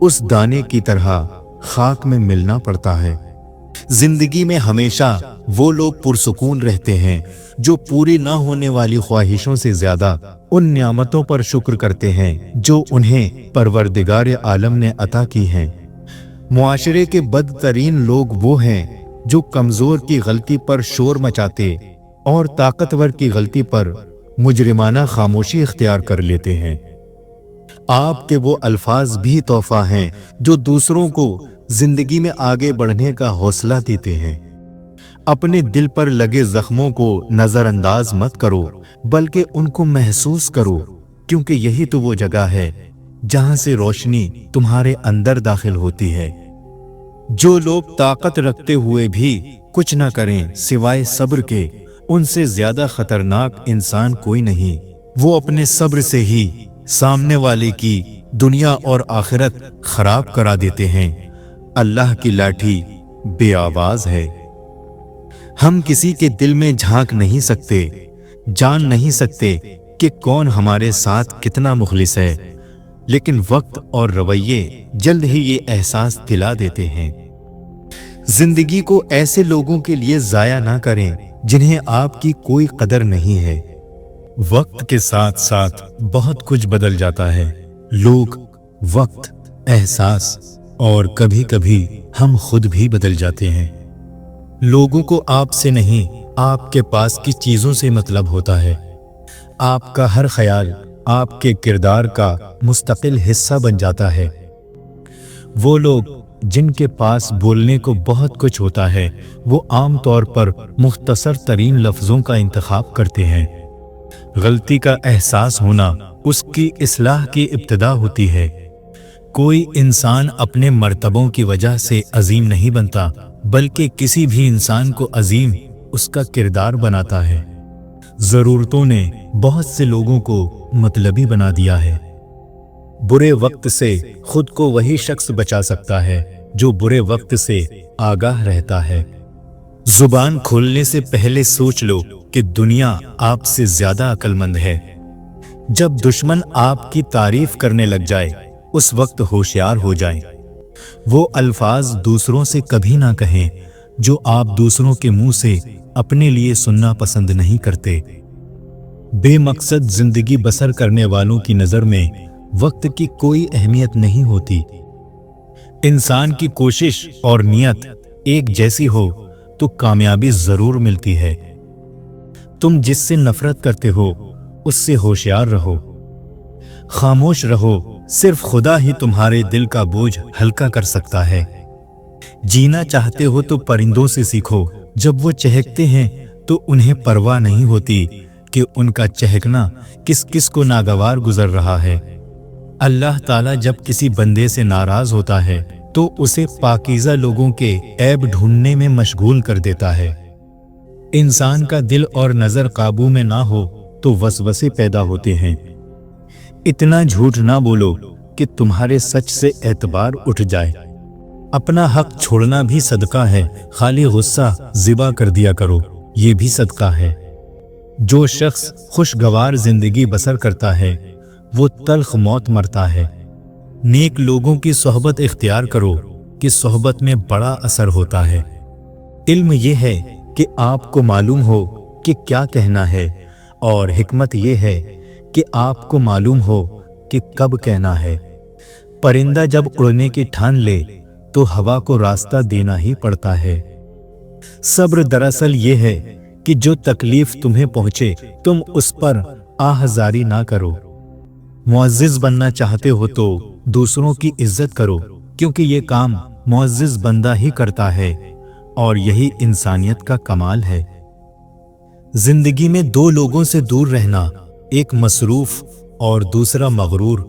उस दाने की तरह खाक में मिलना पड़ता है। जिंदगी में हमेशा वो लोग पुरसुकून रहते हैं जो पूरी ना होने वाली ख्वाहिशों से ज्यादा उन नियामतों पर शुक्र करते हैं जो उन्हें परवरदिगार आलम ने अता की हैं। मुआशरे के बदतरीन लोग वो हैं जो कमजोर की गलती पर शोर मचाते और ताकतवर की गलती पर मुजरिमाना खामोशी इख्तियार कर लेते हैं। आपके वो अल्फाज भी तोहफा हैं जो दूसरों को जिंदगी में आगे बढ़ने का हौसला देते हैं। अपने दिल पर लगे जख्मों को नजरअंदाज मत करो, बल्कि उनको महसूस करो, क्योंकि यही तो वो जगह है जहां से रोशनी तुम्हारे अंदर दाखिल होती है। जो लोग ताकत रखते हुए भी कुछ ना करें सिवाय सब्र के, उनसे ज्यादा खतरनाक इंसान कोई नहीं। वो अपने सब्र से ही सामने वाले की दुनिया और आखिरत खराब करा देते हैं। अल्लाह की लाठी बेआवाज है। हम किसी के दिल में झांक नहीं सकते, जान नहीं सकते कि कौन हमारे साथ कितना मुखलिस है, लेकिन वक्त और रवैये जल्द ही ये एहसास दिला देते हैं। जिंदगी को ऐसे लोगों के लिए जाया ना करें जिन्हें आपकी कोई कदर नहीं है। वक्त के साथ साथ बहुत कुछ बदल जाता है। लोग, वक्त, एहसास और कभी कभी हम खुद भी बदल जाते हैं। लोगों को आपसे नहीं, आपके पास की चीजों से मतलब होता है। आपका हर ख्याल आपके किरदार का मुस्तकिल हिस्सा बन जाता है। वो लोग जिनके पास बोलने को बहुत कुछ होता है, वो आम तौर पर मुख्तसर तरीन लफ्जों का इंतखाब करते हैं। गलती का एहसास होना उसकी इस्लाह की इब्तिदा होती है। कोई इंसान अपने मर्तबों की वजह से अजीम नहीं बनता, बल्कि किसी भी इंसान को अजीम उसका किरदार बनाता है। जरूरतों ने बहुत से लोगों को मतलबी बना दिया है। बुरे वक्त से खुद को वही शख्स बचा सकता है जो बुरे वक्त से आगाह रहता है। जुबान खोलने से पहले सोच लो कि दुनिया आपसे ज्यादा अक्लमंद है। जब दुश्मन आपकी तारीफ करने लग जाए, उस वक्त होशियार हो जाएं। वो अल्फाज दूसरों से कभी ना कहें जो आप दूसरों के मुंह से अपने लिए सुनना पसंद नहीं करते। बेमकसद जिंदगी बसर करने वालों की नजर में वक्त की कोई अहमियत नहीं होती। इंसान की कोशिश और नियत एक जैसी हो तो कामयाबी जरूर मिलती है। तुम जिससे नफरत करते हो उससे होशियार रहो। खामोश रहो, सिर्फ खुदा ही तुम्हारे दिल का बोझ हल्का कर सकता है। जीना चाहते हो तो परिंदों से सीखो। जब वो चहकते हैं तो उन्हें परवाह नहीं होती कि उनका चहकना किस किस को नागवार गुजर रहा है। अल्लाह ताला जब किसी बंदे से नाराज होता है तो उसे पाकीज़ा लोगों के ऐब ढूंढने में मशगूल कर देता है। इंसान का दिल और नजर काबू में ना हो तो वसवसे पैदा होते हैं। इतना झूठ ना बोलो कि तुम्हारे सच से एतबार उठ जाए। अपना हक छोड़ना भी सदका है। खाली गुस्सा ज़िबा कर दिया करो, ये भी सदका है। जो शख्स खुशगवार जिंदगी बसर करता है वो तल्ख मौत मरता है। नेक लोगों की सोहबत इख्तियार करो कि सोहबत में बड़ा असर होता है। علم یہ ہے کہ آپ کو معلوم ہو کہ کیا کہنا ہے، اور حکمت یہ ہے کہ آپ کو معلوم ہو کہ کب کہنا ہے۔ پرندہ جب اڑنے کی ٹھان لے تو ہوا کو راستہ دینا ہی پڑتا ہے۔ صبر دراصل یہ ہے کہ جو تکلیف تمہیں پہنچے تم اس پر آہذاری نہ کرو۔ معزز بننا چاہتے ہو تو دوسروں کی عزت کرو، کیونکہ یہ کام معزز بندہ ہی کرتا ہے، اور یہی انسانیت کا کمال ہے۔ زندگی میں دو لوگوں سے دور رہنا، ایک مصروف اور دوسرا مغرور،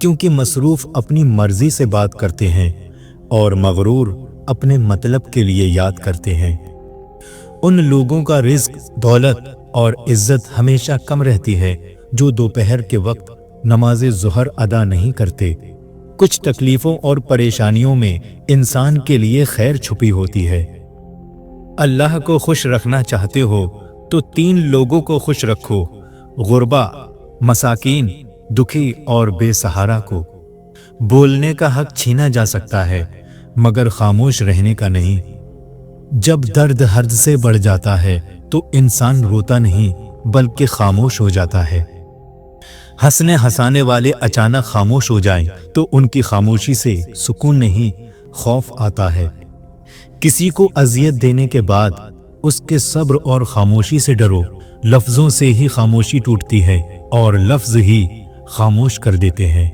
کیونکہ مصروف اپنی مرضی سے بات کرتے ہیں اور مغرور اپنے مطلب کے لیے یاد کرتے ہیں۔ ان لوگوں کا رزق، دولت اور عزت ہمیشہ کم رہتی ہے جو دوپہر کے وقت نماز ظہر ادا نہیں کرتے۔ کچھ تکلیفوں اور پریشانیوں میں انسان کے لیے خیر چھپی ہوتی ہے۔ اللہ کو خوش رکھنا چاہتے ہو تو 3 لوگوں کو خوش رکھو: غربا، مساکین، دکھی اور بے سہارا کو۔ بولنے کا حق چھینا جا سکتا ہے مگر خاموش رہنے کا نہیں۔ جب درد حد سے بڑھ جاتا ہے تو انسان روتا نہیں بلکہ خاموش ہو جاتا ہے۔ ہنسنے ہنسانے والے اچانک خاموش ہو جائیں تو ان کی خاموشی سے سکون نہیں، خوف آتا ہے۔ کسی کو اذیت دینے کے بعد اس کے صبر اور خاموشی سے ڈرو۔ لفظوں سے ہی خاموشی ٹوٹتی ہے اور لفظ ہی خاموش کر دیتے ہیں۔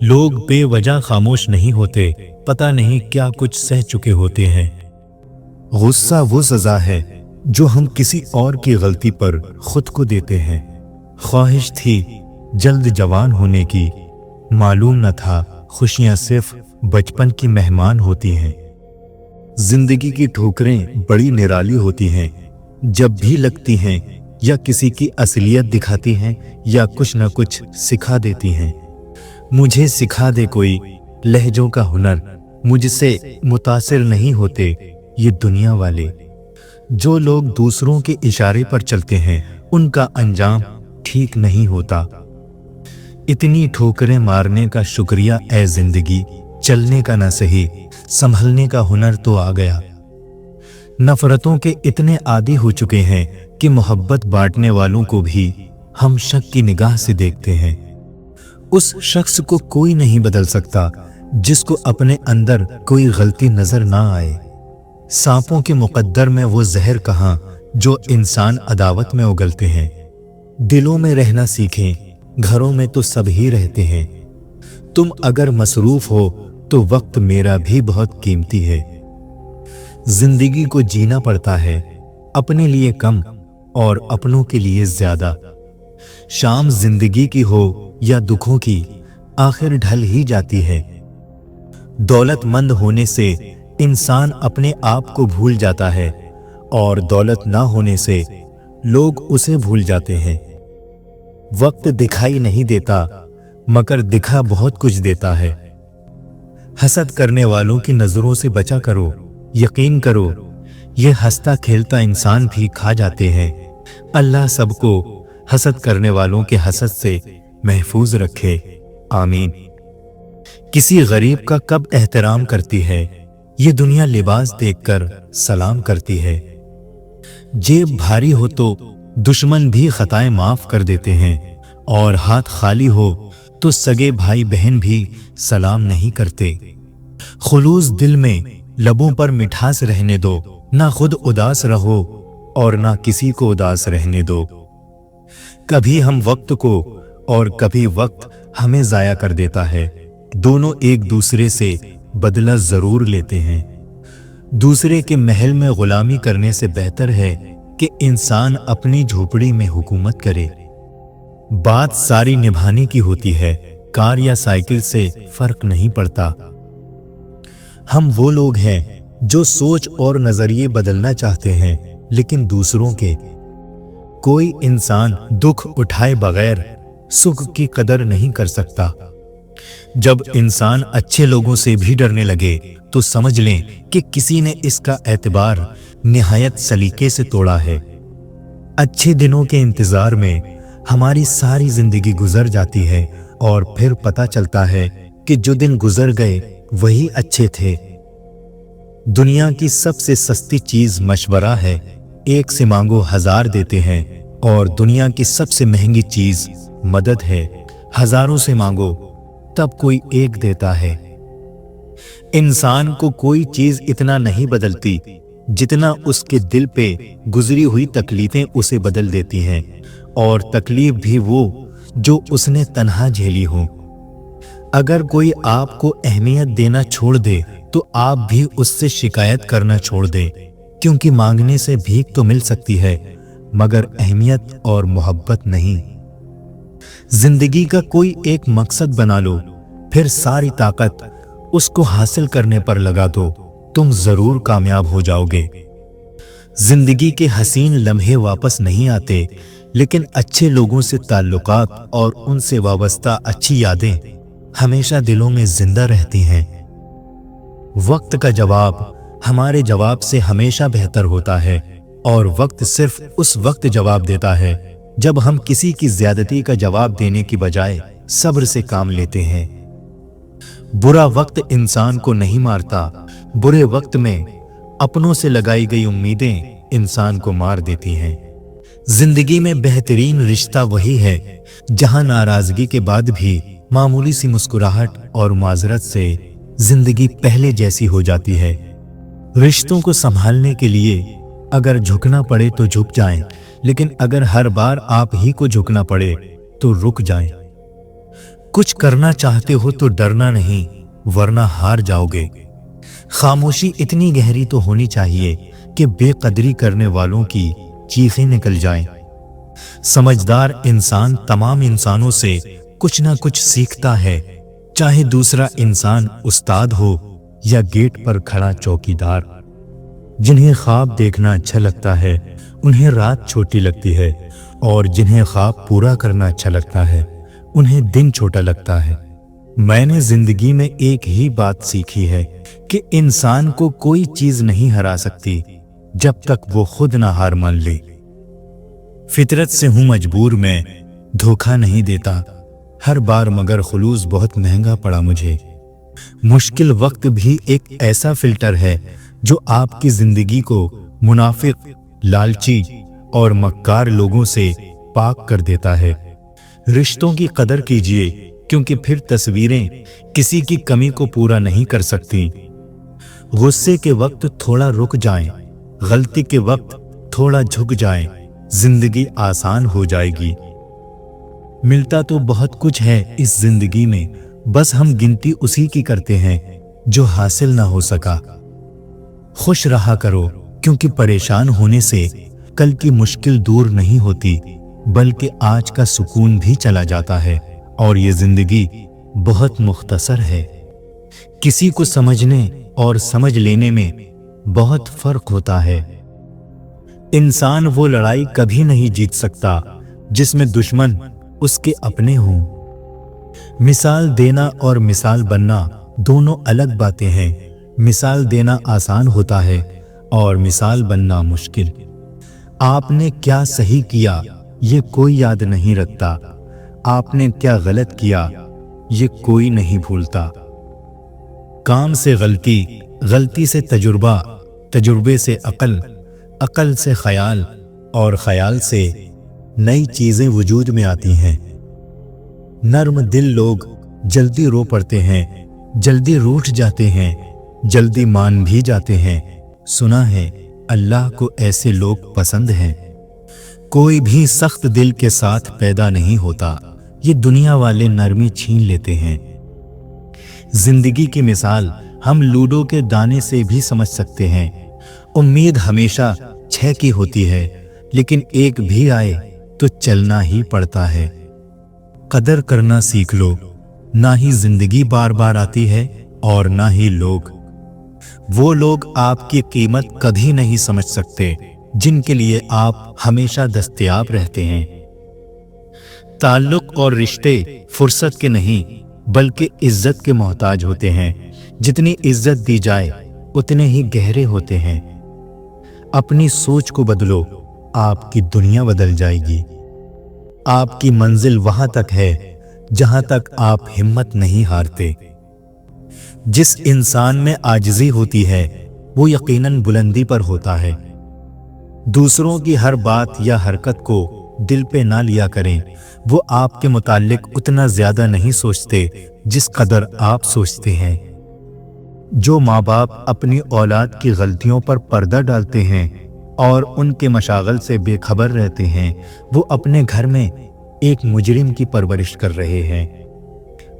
لوگ بے وجہ خاموش نہیں ہوتے، پتہ نہیں کیا کچھ سہ چکے ہوتے ہیں۔ غصہ وہ سزا ہے جو ہم کسی اور کی غلطی پر خود کو دیتے ہیں۔ خواہش تھی جلد جوان ہونے کی، معلوم نہ تھا خوشیاں صرف بچپن کی مہمان ہوتی ہیں۔ زندگی کی ٹھوکریں بڑی نرالی ہوتی ہیں، جب بھی لگتی ہیں یا کسی کی اصلیت دکھاتی ہیں یا کچھ نہ کچھ سکھا دیتی ہیں۔ مجھے سکھا دے کوئی لہجوں کا ہنر، مجھ سے متاثر نہیں ہوتے یہ دنیا والے۔ جو لوگ دوسروں کے اشارے پر چلتے ہیں ان کا انجام ٹھیک نہیں ہوتا۔ اتنی ٹھوکریں مارنے کا شکریہ اے زندگی، چلنے کا نہ صحیح، سنبھلنے کا ہنر تو آ گیا۔ نفرتوں کے اتنے عادی ہو چکے ہیں کہ محبت بانٹنے والوں کو بھی ہم شک کی نگاہ سے دیکھتے ہیں۔ اس شخص کو کوئی نہیں بدل سکتا جس کو اپنے اندر کوئی غلطی نظر نہ آئے۔ سانپوں کے مقدر میں وہ زہر کہاں جو انسان عداوت میں اگلتے ہیں۔ دلوں میں رہنا سیکھیں، گھروں میں تو سب ہی رہتے ہیں۔ تم اگر مصروف ہو تو وقت میرا بھی بہت قیمتی ہے۔ زندگی کو جینا پڑتا ہے، اپنے لیے کم اور اپنوں کے لیے زیادہ۔ شام زندگی کی ہو یا دکھوں کی، آخر ڈھل ہی جاتی ہے۔ دولت مند ہونے سے انسان اپنے آپ کو بھول جاتا ہے اور دولت نہ ہونے سے لوگ اسے بھول جاتے ہیں۔ وقت دکھائی نہیں دیتا مگر دکھا بہت کچھ دیتا ہے۔ حسد کرنے والوں کی نظروں سے بچا کرو، یقین کرو یہ ہنستا کھیلتا انسان بھی کھا جاتے ہیں۔ اللہ سب کو حسد کرنے والوں کے حسد سے محفوظ رکھے، آمین۔ کسی غریب کا کب احترام کرتی ہے، یہ دنیا لباس دیکھ کر سلام کرتی ہے۔ جیب بھاری ہو تو دشمن بھی خطائیں معاف کر دیتے ہیں، اور ہاتھ خالی ہو تو سگے بھائی بہن بھی سلام نہیں کرتے۔ خلوص دل میں، لبوں پر مٹھاس رہنے دو، نہ خود اداس رہو اور نہ کسی کو اداس رہنے دو۔ کبھی ہم وقت کو اور کبھی وقت ہمیں ضائع کر دیتا ہے۔ دونوں ایک دوسرے سے بدلہ ضرور لیتے ہیں۔ دوسرے کے محل میں غلامی کرنے سے بہتر ہے کہ انسان اپنی جھوپڑی میں حکومت کرے۔ بات ساری نبھانے کی ہوتی ہے، کار یا سائیکل سے فرق نہیں پڑتا۔ ہم وہ لوگ ہیں جو سوچ اور نظریے بدلنا چاہتے ہیں لیکن دوسروں کے۔ کوئی انسان دکھ اٹھائے بغیر سکھ کی قدر نہیں کر سکتا۔ جب انسان اچھے لوگوں سے بھی ڈرنے لگے تو سمجھ لیں کہ کسی نے اس کا اعتبار نہایت سلیقے سے توڑا ہے۔ اچھے دنوں کے انتظار میں ہماری ساری زندگی گزر جاتی ہے اور پھر پتہ چلتا ہے کہ جو دن گزر گئے وہی اچھے تھے۔ दुनिया की सबसे सस्ती चीज मशवरा है, एक से मांगो 1000 देते हैं, और दुनिया की सबसे महंगी चीज मदद है, हजारों से मांगो तब कोई एक देता है। इंसान को कोई चीज इतना नहीं बदलती जितना उसके दिल पे गुजरी हुई तकलीफें उसे बदल देती हैं, और तकलीफ भी वो जो उसने तन्हा झेली हो। अगर कोई आपको अहमियत देना छोड़ दे तो आप भी उससे शिकायत करना छोड़ दें, क्योंकि मांगने से भीख तो मिल सकती है मगर अहमियत और मोहब्बत नहीं। जिंदगी का कोई एक मकसद बना लो, फिर सारी ताकत उसको हासिल करने पर लगा दो, तुम जरूर कामयाब हो जाओगे। जिंदगी के हसीन लम्हे वापस नहीं आते, लेकिन अच्छे लोगों से ताल्लुकात और उनसे वाबस्ता अच्छी यादें हमेशा दिलों में जिंदा रहती हैं। वक्त का जवाब हमारे जवाब से हमेशा बेहतर होता है, और वक्त सिर्फ उस वक्त जवाब देता है जब हम किसी की ज्यादती का जवाब देने की बजाय सब्र से काम लेते हैं। बुरा वक्त इंसान को नहीं मारता, बुरे वक्त में अपनों से लगाई गई उम्मीदें इंसान को मार देती हैं। जिंदगी में बेहतरीन रिश्ता वही है जहां नाराजगी के बाद भी मामूली सी मुस्कुराहट और माजरत से जिंदगी पहले जैसी हो जाती है। रिश्तों को संभालने के लिए अगर झुकना पड़े तो झुक जाएं, लेकिन अगर हर बार आप ही को झुकना पड़े तो रुक जाएं। कुछ करना चाहते हो तो डरना नहीं, वरना हार जाओगे। खामोशी इतनी गहरी तो होनी चाहिए कि बेकदरी करने वालों की चीखें निकल जाएं। समझदार इंसान तमाम इंसानों से कुछ ना कुछ सीखता है, चाहे दूसरा इंसान उस्ताद हो या गेट पर खड़ा चौकीदार। जिन्हें ख्वाब देखना अच्छा लगता है उन्हें रात छोटी लगती है, और जिन्हें ख्वाब पूरा करना अच्छा लगता है उन्हें दिन छोटा लगता है। मैंने जिंदगी में एक ही बात सीखी है कि इंसान को कोई चीज नहीं हरा सकती जब तक वो खुद ना हार मान ले। फितरत से हूं मजबूर, मैं धोखा नहीं देता हर बार, मगर खुलूस बहुत महंगा पड़ा मुझे। मुश्किल वक्त भी एक ऐसा फिल्टर है जो आपकी जिंदगी को मुनाफिक, लालची और मक्कार लोगों से पाक कर देता है। रिश्तों की कदर कीजिए, क्योंकि फिर तस्वीरें किसी की कमी को पूरा नहीं कर सकती। गुस्से के वक्त थोड़ा रुक जाएं, गलती के वक्त थोड़ा झुक जाएं, जिंदगी आसान हो जाएगी। मिलता तो बहुत कुछ है इस जिंदगी में, बस हम गिनती उसी की करते हैं जो हासिल ना हो सका। खुश रहा करो, क्योंकि परेशान होने से कल की मुश्किल दूर नहीं होती, बल्कि आज का सुकून भी चला जाता है। और ये जिंदगी बहुत मुख्तसर है। किसी को समझने और समझ लेने में बहुत फर्क होता है। इंसान वो लड़ाई कभी नहीं जीत सकता जिसमें दुश्मन उसके अपने हों। मिसाल देना और मिसाल बनना दोनों अलग बातें हैं। मिसाल देना आसान होता है और मिसाल बनना मुश्किल। आपने क्या सही किया ये कोई याद नहीं रखता, आपने क्या गलत किया ये कोई नहीं भूलता। काम से गलती, गलती से तजुर्बा, तजुर्बे से अकल, अकल से ख्याल, और ख्याल से नई चीजें वजूद में आती हैं। नर्म दिल लोग जल्दी रो पड़ते हैं, जल्दी रूठ जाते हैं, जल्दी मान भी जाते हैं। सुना है अल्लाह को ऐसे लोग पसंद हैं। कोई भी सख्त दिल के साथ पैदा नहीं होता, ये दुनिया वाले नरमी छीन लेते हैं। जिंदगी की मिसाल हम लूडो के दाने से भी समझ सकते हैं। उम्मीद हमेशा 6 की होती है, लेकिन एक भी आए तो चलना ही पड़ता है। कदर करना सीख लो, ना ही जिंदगी बार बार आती है और ना ही लोग। वो लोग आपकी कीमत कभी नहीं समझ सकते जिनके लिए आप हमेशा दस्तयाब रहते हैं। ताल्लुक और रिश्ते फुर्सत के नहीं बल्कि इज्जत के मोहताज होते हैं। जितनी इज्जत दी जाए उतने ही गहरे होते हैं। अपनी सोच को बदलो, आपकी दुनिया बदल जाएगी। आपकी मंजिल वहां तक है जहां तक आप हिम्मत नहीं हारते। जिस इंसान में आजिज़ी होती है वो यकीनन बुलंदी पर होता है। दूसरों की हर बात या हरकत को दिल पे ना लिया करें। वो आपके मुताल्लिक उतना ज्यादा नहीं सोचते जिस कदर आप सोचते हैं। जो माँ बाप अपनी औलाद की गलतियों पर पर्दा डालते हैं और उनके मशागल से बेखबर रहते हैं, वो अपने घर में एक मुजरिम की परवरिश कर रहे हैं।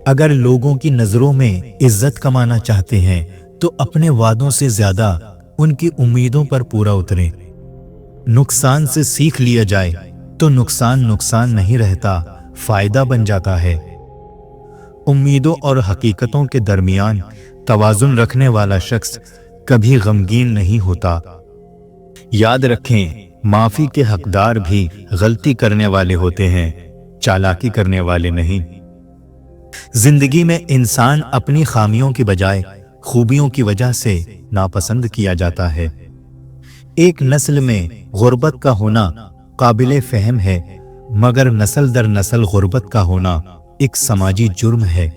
अगर लोगों की नज़रों में इज्जत कमाना चाहते हैं तो अपने वादों से ज्यादा उनकी उम्मीदों पर पूरा उतरें। नुकसान से सीख लिया जाए तो नुकसान नुकसान नहीं रहता, फायदा बन जाता है। उम्मीदों और हकीकतों के दरमियान तवाजुन रखने वाला शख्स कभी गमगीन नहीं होता। याद रखें, माफी के हकदार भी गलती करने वाले होते हैं, चालाकी करने वाले नहीं। जिंदगी में इंसान अपनी खामियों की बजाय खूबियों की वजह से नापसंद किया जाता है। एक नस्ल में गुर्बत का होना काबिले फहम है, मगर नस्ल दर नस्ल गुर्बत का होना एक समाजी जुर्म है।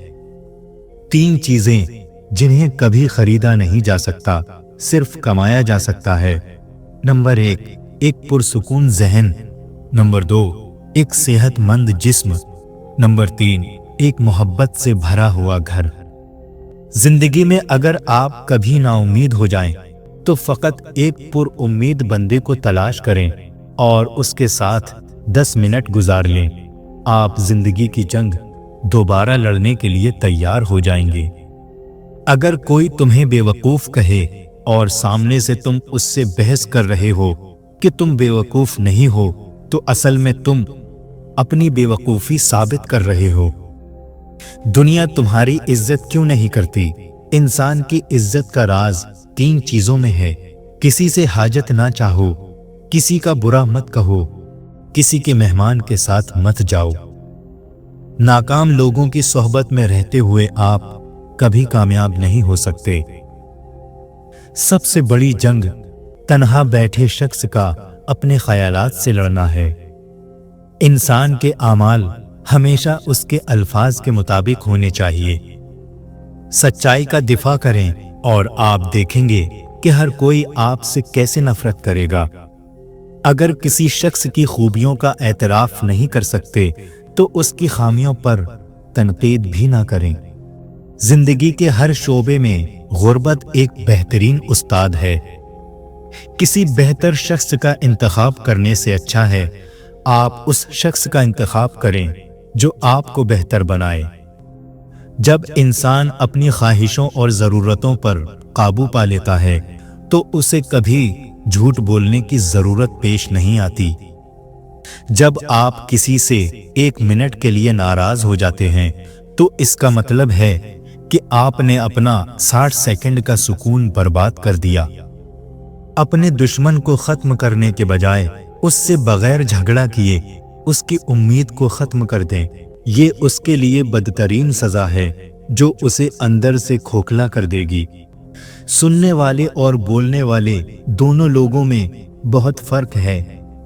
3 चीजें जिन्हें कभी खरीदा नहीं जा सकता, सिर्फ कमाया जा सकता है। नंबर 1, एक पुरसुकून जहन। नंबर 2, एक सेहतमंद जिस्म। नंबर 3, एक मोहब्बत से भरा हुआ घर। जिंदगी में अगर आप कभी नाउम्मीद हो जाएं, तो फकत एक पुरउम्मीद बंदे को तलाश करें और उसके साथ 10 मिनट गुजार लें। आप जिंदगी की जंग दोबारा लड़ने के लिए तैयार हो जाएंगे। अगर कोई तुम्हें बेवकूफ कहे और सामने से तुम उससे बहस कर रहे हो कि तुम बेवकूफ नहीं हो, तो असल में तुम अपनी बेवकूफी साबित कर रहे हो। दुनिया तुम्हारी इज्जत क्यों नहीं करती? इंसान की इज्जत का राज 3 चीजों में है। किसी से हाजत ना चाहो, किसी का बुरा मत कहो, किसी के मेहमान के साथ मत जाओ। नाकाम लोगों की सोहबत में रहते हुए आप कभी कामयाब नहीं हो सकते। सबसे बड़ी जंग तन्हा बैठे शख्स का अपने ख्यालात से लड़ना है। इंसान के आमाल हमेशा उसके अल्फाज के मुताबिक होने चाहिए। सच्चाई का दिफा करें और आप देखेंगे कि हर कोई आपसे कैसे नफरत करेगा। अगर किसी शख्स की खूबियों का एतराफ नहीं कर सकते तो उसकी खामियों पर तनकीद भी ना करें। जिंदगी के हर शोबे में गुर्बत एक बेहतरीन उस्ताद है। किसी बेहतर शख्स का इंतखाब करने से अच्छा है आप उस शख्स का इंतखाब करें जो आपको बेहतर बनाए। जब इंसान अपनी ख्वाहिशों और ज़रूरतों पर काबू पा लेता है तो उसे कभी झूठ बोलने की ज़रूरत पेश नहीं आती। जब आप किसी से 1 मिनट के लिए नाराज हो जाते हैं तो इसका मतलब है कि आपने अपना 60 सेकंड का सुकून बर्बाद कर दिया। अपने दुश्मन को खत्म करने के बजाय उससे बगैर झगड़ा किए उसकी उम्मीद को खत्म कर दें। ये उसके लिए बदतरीन सजा है जो उसे अंदर से खोखला कर देगी। सुनने वाले और बोलने वाले दोनों लोगों में बहुत फर्क है,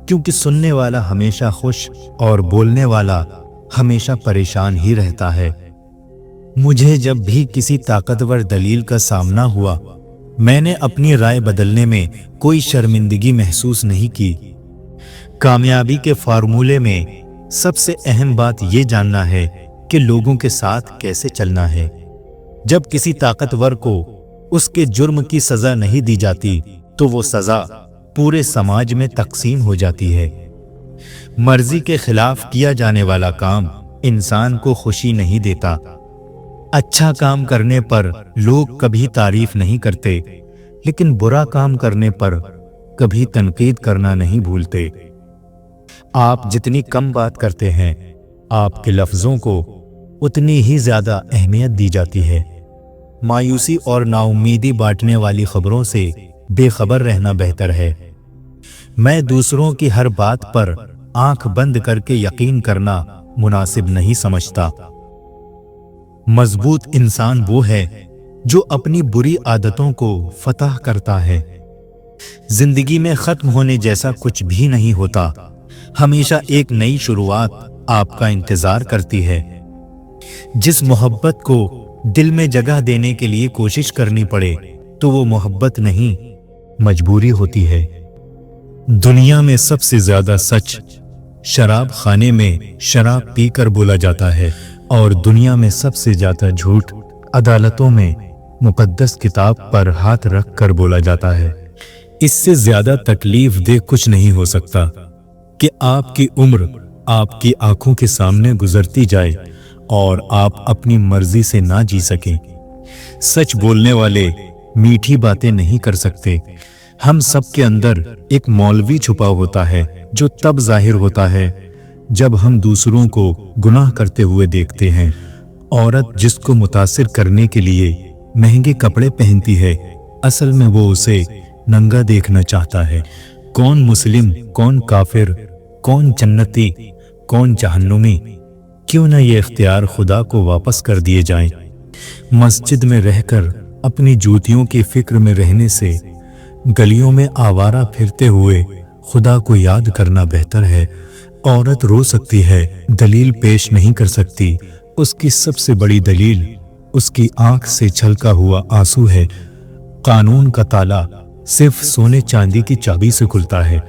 क्योंकि सुनने वाला हमेशा खुश और बोलने वाला हमेशा परेशान ही रहता है। मुझे जब भी किसी ताकतवर दलील का सामना हुआ, मैंने अपनी राय बदलने में कोई शर्मिंदगी महसूस नहीं की। कामयाबी के फार्मूले में सबसे अहम बात यह जानना है कि लोगों के साथ कैसे चलना है। जब किसी ताकतवर को उसके जुर्म की सजा नहीं दी जाती तो वो सजा पूरे समाज में तकसीम हो जाती है। मर्जी के खिलाफ किया जाने वाला काम इंसान को खुशी नहीं देता। अच्छा काम करने पर लोग कभी तारीफ नहीं करते, लेकिन बुरा काम करने पर कभी तनकीद करना नहीं भूलते। आप जितनी कम बात करते हैं, आपके लफ्जों को उतनी ही ज्यादा अहमियत दी जाती है। मायूसी और नाउम्मीदी बांटने वाली खबरों से बेखबर रहना बेहतर है। मैं दूसरों की हर बात पर आंख बंद करके यकीन करना मुनासिब नहीं समझता। मजबूत इंसान वो है जो अपनी बुरी आदतों को फतह करता है। जिंदगी में खत्म होने जैसा कुछ भी नहीं होता। हमेशा एक नई शुरुआत आपका इंतजार करती है। जिस मोहब्बत को दिल में जगह देने के लिए कोशिश करनी पड़े, तो वो मोहब्बत नहीं, मजबूरी होती है। दुनिया में सबसे ज्यादा सच शराब खाने में शराब पीकर बोला जाता है, और दुनिया में सबसे ज्यादा झूठ अदालतों में मुकद्दस किताब पर हाथ रख कर बोला जाता है। इससे ज्यादा तकलीफ दे कुछ नहीं हो सकता कि आपकी उम्र आपकी आंखों के सामने गुजरती जाए और आप अपनी मर्जी से ना जी सकें। सच बोलने वाले मीठी बातें नहीं कर सकते। हम सब के अंदर एक मौलवी छुपा होता है जो तब जाहिर होता है जब हम दूसरों को गुनाह करते हुए देखते हैं। औरत जिसको मुतासिर करने के लिए महंगे कपड़े पहनती है, असल में वो उसे नंगा देखना चाहता है। कौन मुस्लिम, कौन काफिर, कौन जन्नती, कौन जहन्नुमी, क्यों न ये इख्तियार खुदा को वापस कर दिए जाएं। मस्जिद में रहकर अपनी जूतियों की फिक्र में रहने से गलियों में आवारा फिरते हुए खुदा को याद करना बेहतर है। औरत रो सकती है, दलील पेश नहीं कर सकती। उसकी सबसे बड़ी दलील उसकी आंख से छलका हुआ आंसू है। कानून का ताला सिर्फ सोने चांदी की चाबी से खुलता है।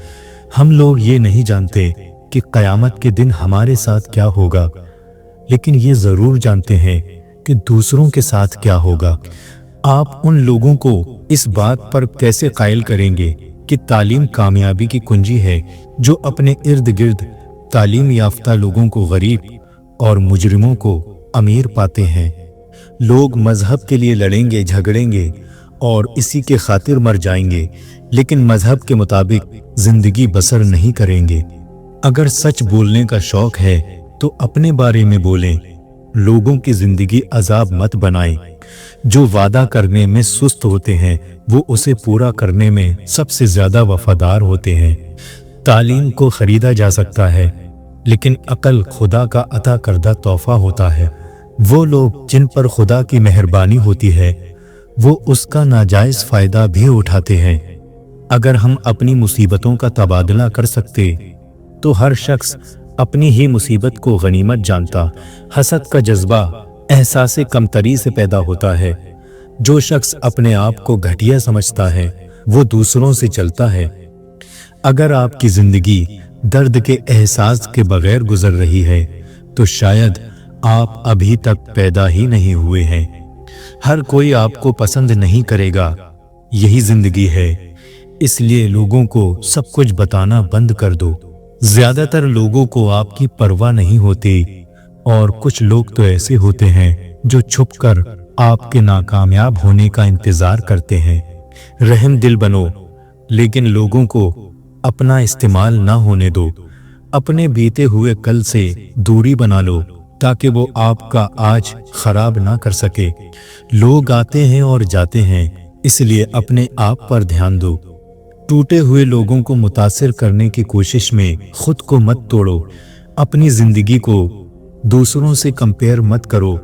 हम लोग ये नहीं जानते कि क़यामत के दिन हमारे साथ क्या होगा, लेकिन ये जरूर जानते हैं कि दूसरों के साथ क्या होगा। आप उन लोगों को इस बात पर कैसे कायल करेंगे कि तालीम कामयाबी की कुंजी है, जो अपने इर्द गिर्द तालीम याफ्ता लोगों को गरीब और मुजरिमों को अमीर पाते हैं। लोग मजहब के लिए लड़ेंगे, झगड़ेंगे और इसी के खातिर मर जाएंगे, लेकिन मजहब के मुताबिक जिंदगी बसर नहीं करेंगे। अगर सच बोलने का शौक है तो अपने बारे में बोलें। लोगों की जिंदगी अजाब मत बनाएं। जो वादा करने में सुस्त होते हैं वो उसे पूरा करने में सबसे ज्यादा वफादार होते हैं। तालीम को खरीदा जा सकता है, लेकिन अकल खुदा का अता करदा तोहफा होता है। वो लोग जिन पर खुदा की मेहरबानी होती है वो उसका नाजायज फायदा भी उठाते हैं। अगर हम अपनी मुसीबतों का तबादला कर सकते तो हर शख्स अपनी ही मुसीबत को गनीमत जानता। हसद का जज्बा एहसास कमतरी से पैदा होता है। जो शख्स अपने आप को घटिया समझता है वो दूसरों से चलता है। अगर आपकी जिंदगी दर्द के एहसास के बगैर गुजर रही है तो शायद आप अभी तक पैदा ही नहीं हुए हैं। हर कोई आपको पसंद नहीं करेगा, यही जिंदगी है। इसलिए लोगों को सब कुछ बताना बंद कर दो। ज्यादातर लोगों को आपकी परवाह नहीं होती, और कुछ लोग तो ऐसे होते हैं जो छुपकर आपके नाकामयाब होने का इंतजार करते हैं। रहम दिल बनो, लेकिन लोगों को अपना इस्तेमाल ना होने दो। अपने बीते हुए कल से दूरी बना लो ताकि वो आपका आज खराब ना कर सके। लोग आते हैं और जाते हैं, इसलिए अपने आप पर ध्यान दो। टूटे हुए लोगों को मुतासिर करने की कोशिश में खुद को मत तोड़ो। अपनी जिंदगी को दूसरों से कंपेयर मत करो,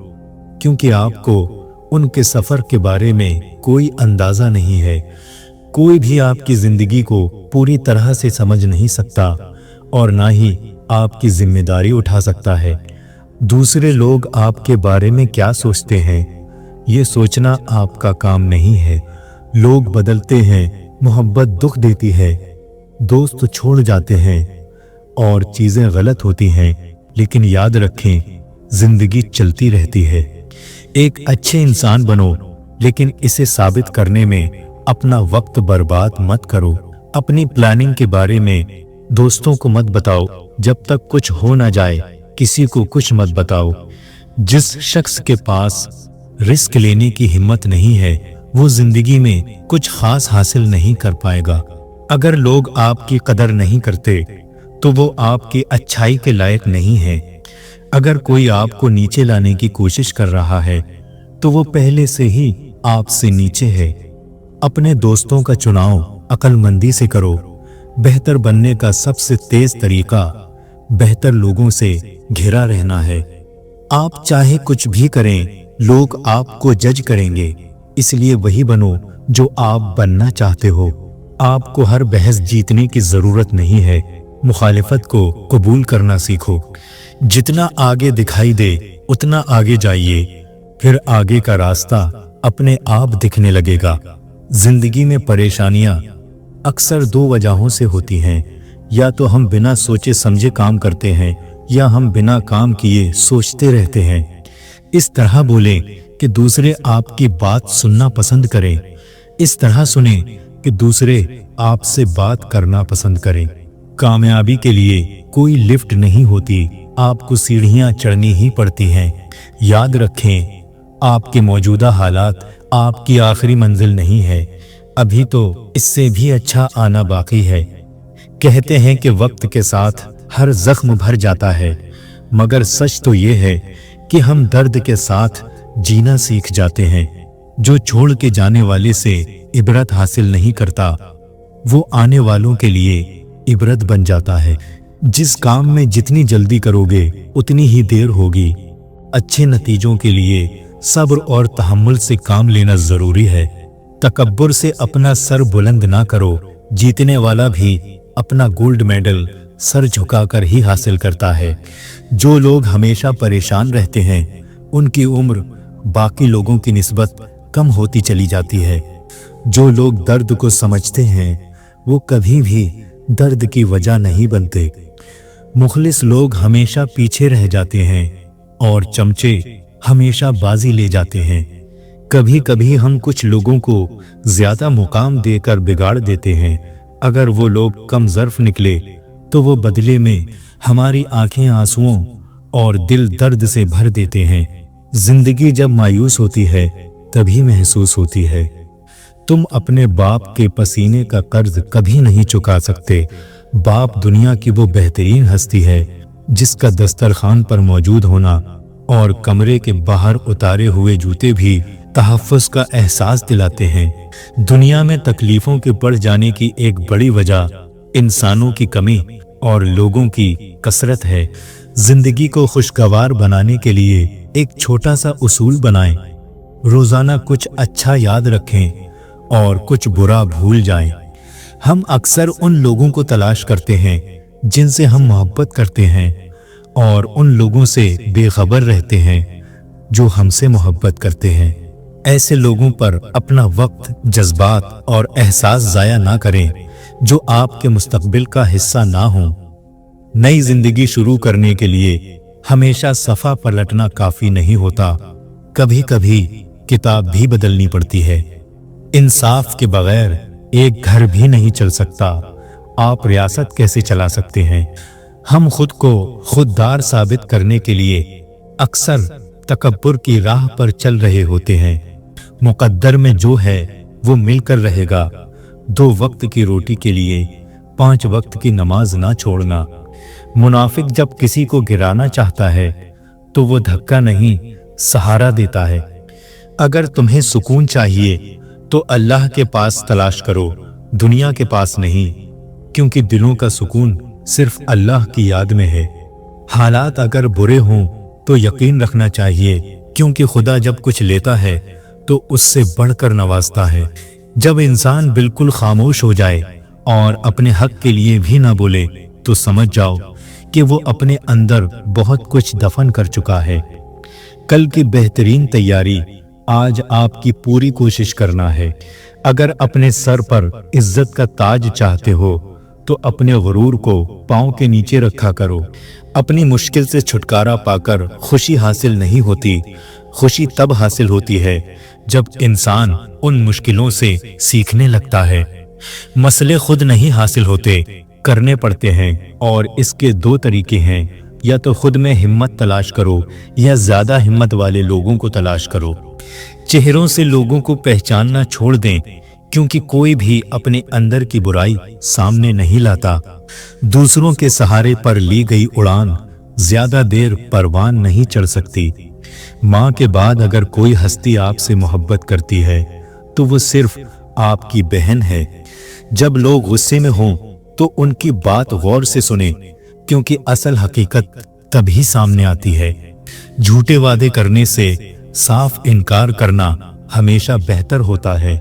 क्योंकि आपको उनके सफर के बारे में कोई अंदाजा नहीं है। कोई भी आपकी जिंदगी को पूरी तरह से समझ नहीं सकता और ना ही आपकी जिम्मेदारी उठा सकता है। दूसरे लोग आपके बारे में क्या सोचते हैं, ये सोचना आपका काम नहीं है। लोग बदलते हैं, मोहब्बत दुख देती है, दोस्त छोड़ जाते हैं और चीजें गलत होती हैं, लेकिन याद रखें जिंदगी चलती रहती है। एक अच्छे इंसान बनो, लेकिन इसे साबित करने में अपना वक्त बर्बाद मत करो। अपनी प्लानिंग के बारे में दोस्तों को मत बताओ जब तक कुछ हो ना जाए। किसी को कुछ मत बताओ। जिस शख्स के पास रिस्क लेने की हिम्मत नहीं है वो जिंदगी में कुछ खास हासिल नहीं कर पाएगा। अगर लोग आपकी कदर नहीं करते तो वो आपकी अच्छाई के लायक नहीं है। अगर कोई आपको नीचे लाने की कोशिश कर रहा है तो वो पहले से ही आपसे नीचे है। अपने दोस्तों का चुनाव अक्लमंदी से करो। बेहतर बनने का सबसे तेज तरीका बेहतर लोगों से घिरा रहना है। आप चाहे कुछ भी करें, लोग आपको जज करेंगे, इसलिए वही बनो जो आप बनना चाहते हो। आपको हर बहस जीतने की जरूरत नहीं है, मुखालिफत को कबूल करना सीखो। जितना आगे दिखाई दे उतना आगे जाइए, फिर आगे का रास्ता अपने आप दिखने लगेगा। जिंदगी में परेशानियां अक्सर दो वजहों से होती हैं। या तो हम बिना सोचे समझे काम करते हैं या हम बिना काम किए सोचते रहते हैं। इस तरह बोलें कि दूसरे आपकी बात सुनना पसंद करें, इस तरह सुने कि दूसरे आपसे बात करना पसंद करें। कामयाबी के लिए कोई लिफ्ट नहीं होती, आपको सीढ़ियां चढ़नी ही पड़ती हैं। याद रखें, आपके मौजूदा हालात आपकी आखिरी मंजिल नहीं है, अभी तो इससे भी अच्छा आना बाकी है। कहते हैं कि वक्त के साथ हर जख्म भर जाता है, मगर सच तो ये है कि हम दर्द के साथ जीना सीख जाते हैं। जो छोड़ के जाने वाले से इबरत हासिल नहीं करता, वो आने वालों के लिए इबरत बन जाता है। जिस काम में जितनी जल्दी करोगे उतनी ही देर होगी। अच्छे नतीजों के लिए सब्र और तहम्मुल से काम लेना जरूरी है। तकब्बुर से अपना सर बुलंद ना करो, जीतने वाला भी अपना गोल्ड मेडल सर झुकाकर ही हासिल करता है। जो लोग हमेशा परेशान रहते हैं उनकी उम्र बाकी लोगों की निस्बत कम होती चली जाती है। जो लोग दर्द को समझते हैं वो कभी भी दर्द की वजह नहीं बनते। मुखलिस लोग हमेशा पीछे रह जाते हैं और चमचे हमेशा बाजी ले जाते हैं। कभी कभी हम कुछ लोगों को ज्यादा मुकाम देकर बिगाड़ देते हैं। अगर वो लोग कम ज़र्फ निकले तो वो बदले में हमारी आंखें आंसुओं और दिल दर्द से भर देते हैं। जिंदगी जब मायूस होती है तभी महसूस होती है। तुम अपने बाप के पसीने का कर्ज कभी नहीं चुका सकते। बाप दुनिया की वो बेहतरीन हस्ती है जिसका दस्तरखान पर मौजूद होना और कमरे के बाहर उतारे हुए जूते भी तहफ़्फ़ुज़ का एहसास दिलाते हैं। दुनिया में तकलीफों के बढ़ जाने की एक बड़ी वजह इंसानों की कमी और लोगों की कसरत है। जिंदगी को खुशगवार बनाने के लिए एक छोटा सा उसूल बनाएं। रोजाना कुछ अच्छा याद रखें और कुछ बुरा भूल जाएं। हम अक्सर उन लोगों को तलाश करते हैं जिनसे हम मोहब्बत करते हैं और उन लोगों से बेखबर रहते हैं जो हमसे मोहब्बत करते हैं। ऐसे लोगों पर अपना वक्त, जज्बात और एहसास ज़ाया ना करें जो आपके मुस्तकबिल का हिस्सा ना हो। नई जिंदगी शुरू करने के लिए हमेशा सफ़ा पलटना काफ़ी नहीं होता, कभी कभी किताब भी बदलनी पड़ती है। इंसाफ के बगैर एक घर भी नहीं चल सकता, आप रियासत कैसे चला सकते हैं। हम खुद को खुददार साबित करने के लिए अक्सर तकब्बुर की राह पर चल रहे होते हैं। मुकद्दर में जो है वो मिलकर रहेगा। 2 वक्त की रोटी के लिए 5 वक्त की नमाज ना छोड़ना। मुनाफिक जब किसी को गिराना चाहता है तो वो धक्का नहीं सहारा देता है। अगर तुम्हें सुकून चाहिए तो अल्लाह के पास तलाश करो, दुनिया के पास नहीं, क्योंकि दिलों का सुकून सिर्फ अल्लाह की याद में है। हालात अगर बुरे हों तो यकीन रखना चाहिए, क्योंकि खुदा जब कुछ लेता है तो उससे बढ़कर नवाजता है। जब इंसान बिल्कुल खामोश हो जाए और अपने हक के लिए भी ना बोले तो समझ जाओ कि वो अपने अंदर बहुत कुछ दफन कर चुका है। कल की बेहतरीन तैयारी आज आपकी पूरी कोशिश करना है। अगर अपने सर पर इज्जत का ताज चाहते हो तो अपने गुरूर को पांव के नीचे रखा करो। अपनी मुश्किल से छुटकारा पाकर खुशी हासिल नहीं होती। खुशी तब हासिल होती है जब इंसान उन मुश्किलों से सीखने लगता है। मसले खुद नहीं हासिल होते, करने पड़ते हैं, और इसके 2 तरीके हैं। या तो खुद में हिम्मत तलाश करो या ज्यादा हिम्मत वाले लोगों को तलाश करो। चेहरों से लोगों को पहचानना छोड़ दें, क्योंकि कोई भी अपने अंदर की बुराई सामने नहीं लाता। दूसरों के सहारे पर ली गई उड़ान ज्यादा देर परवान नहीं चढ़ सकती। माँ के बाद अगर कोई हस्ती आपसे मोहब्बत करती है तो वो सिर्फ आपकी बहन है। जब लोग गुस्से में हों तो उनकी बात गौर से सुने, क्योंकि असल हकीकत तभी सामने आती है। झूठे वादे करने से साफ इनकार करना हमेशा बेहतर होता है।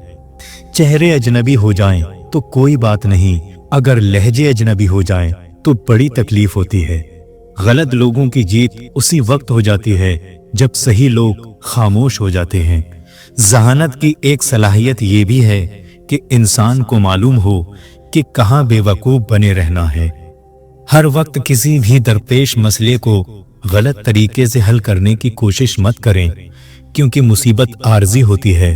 चेहरे अजनबी हो जाएं तो कोई बात नहीं, अगर लहजे अजनबी हो जाएं तो बड़ी तकलीफ होती है। गलत लोगों की जीत उसी वक्त हो जाती है जब सही लोग खामोश हो जाते हैं। ज़हानत की एक सलाहियत ये भी है कि इंसान को मालूम हो कि कहाँ बेवकूफ़ बने रहना है। हर वक्त किसी भी दरपेश मसले को गलत तरीके से हल करने की कोशिश मत करें, क्योंकि मुसीबत आर्जी होती है,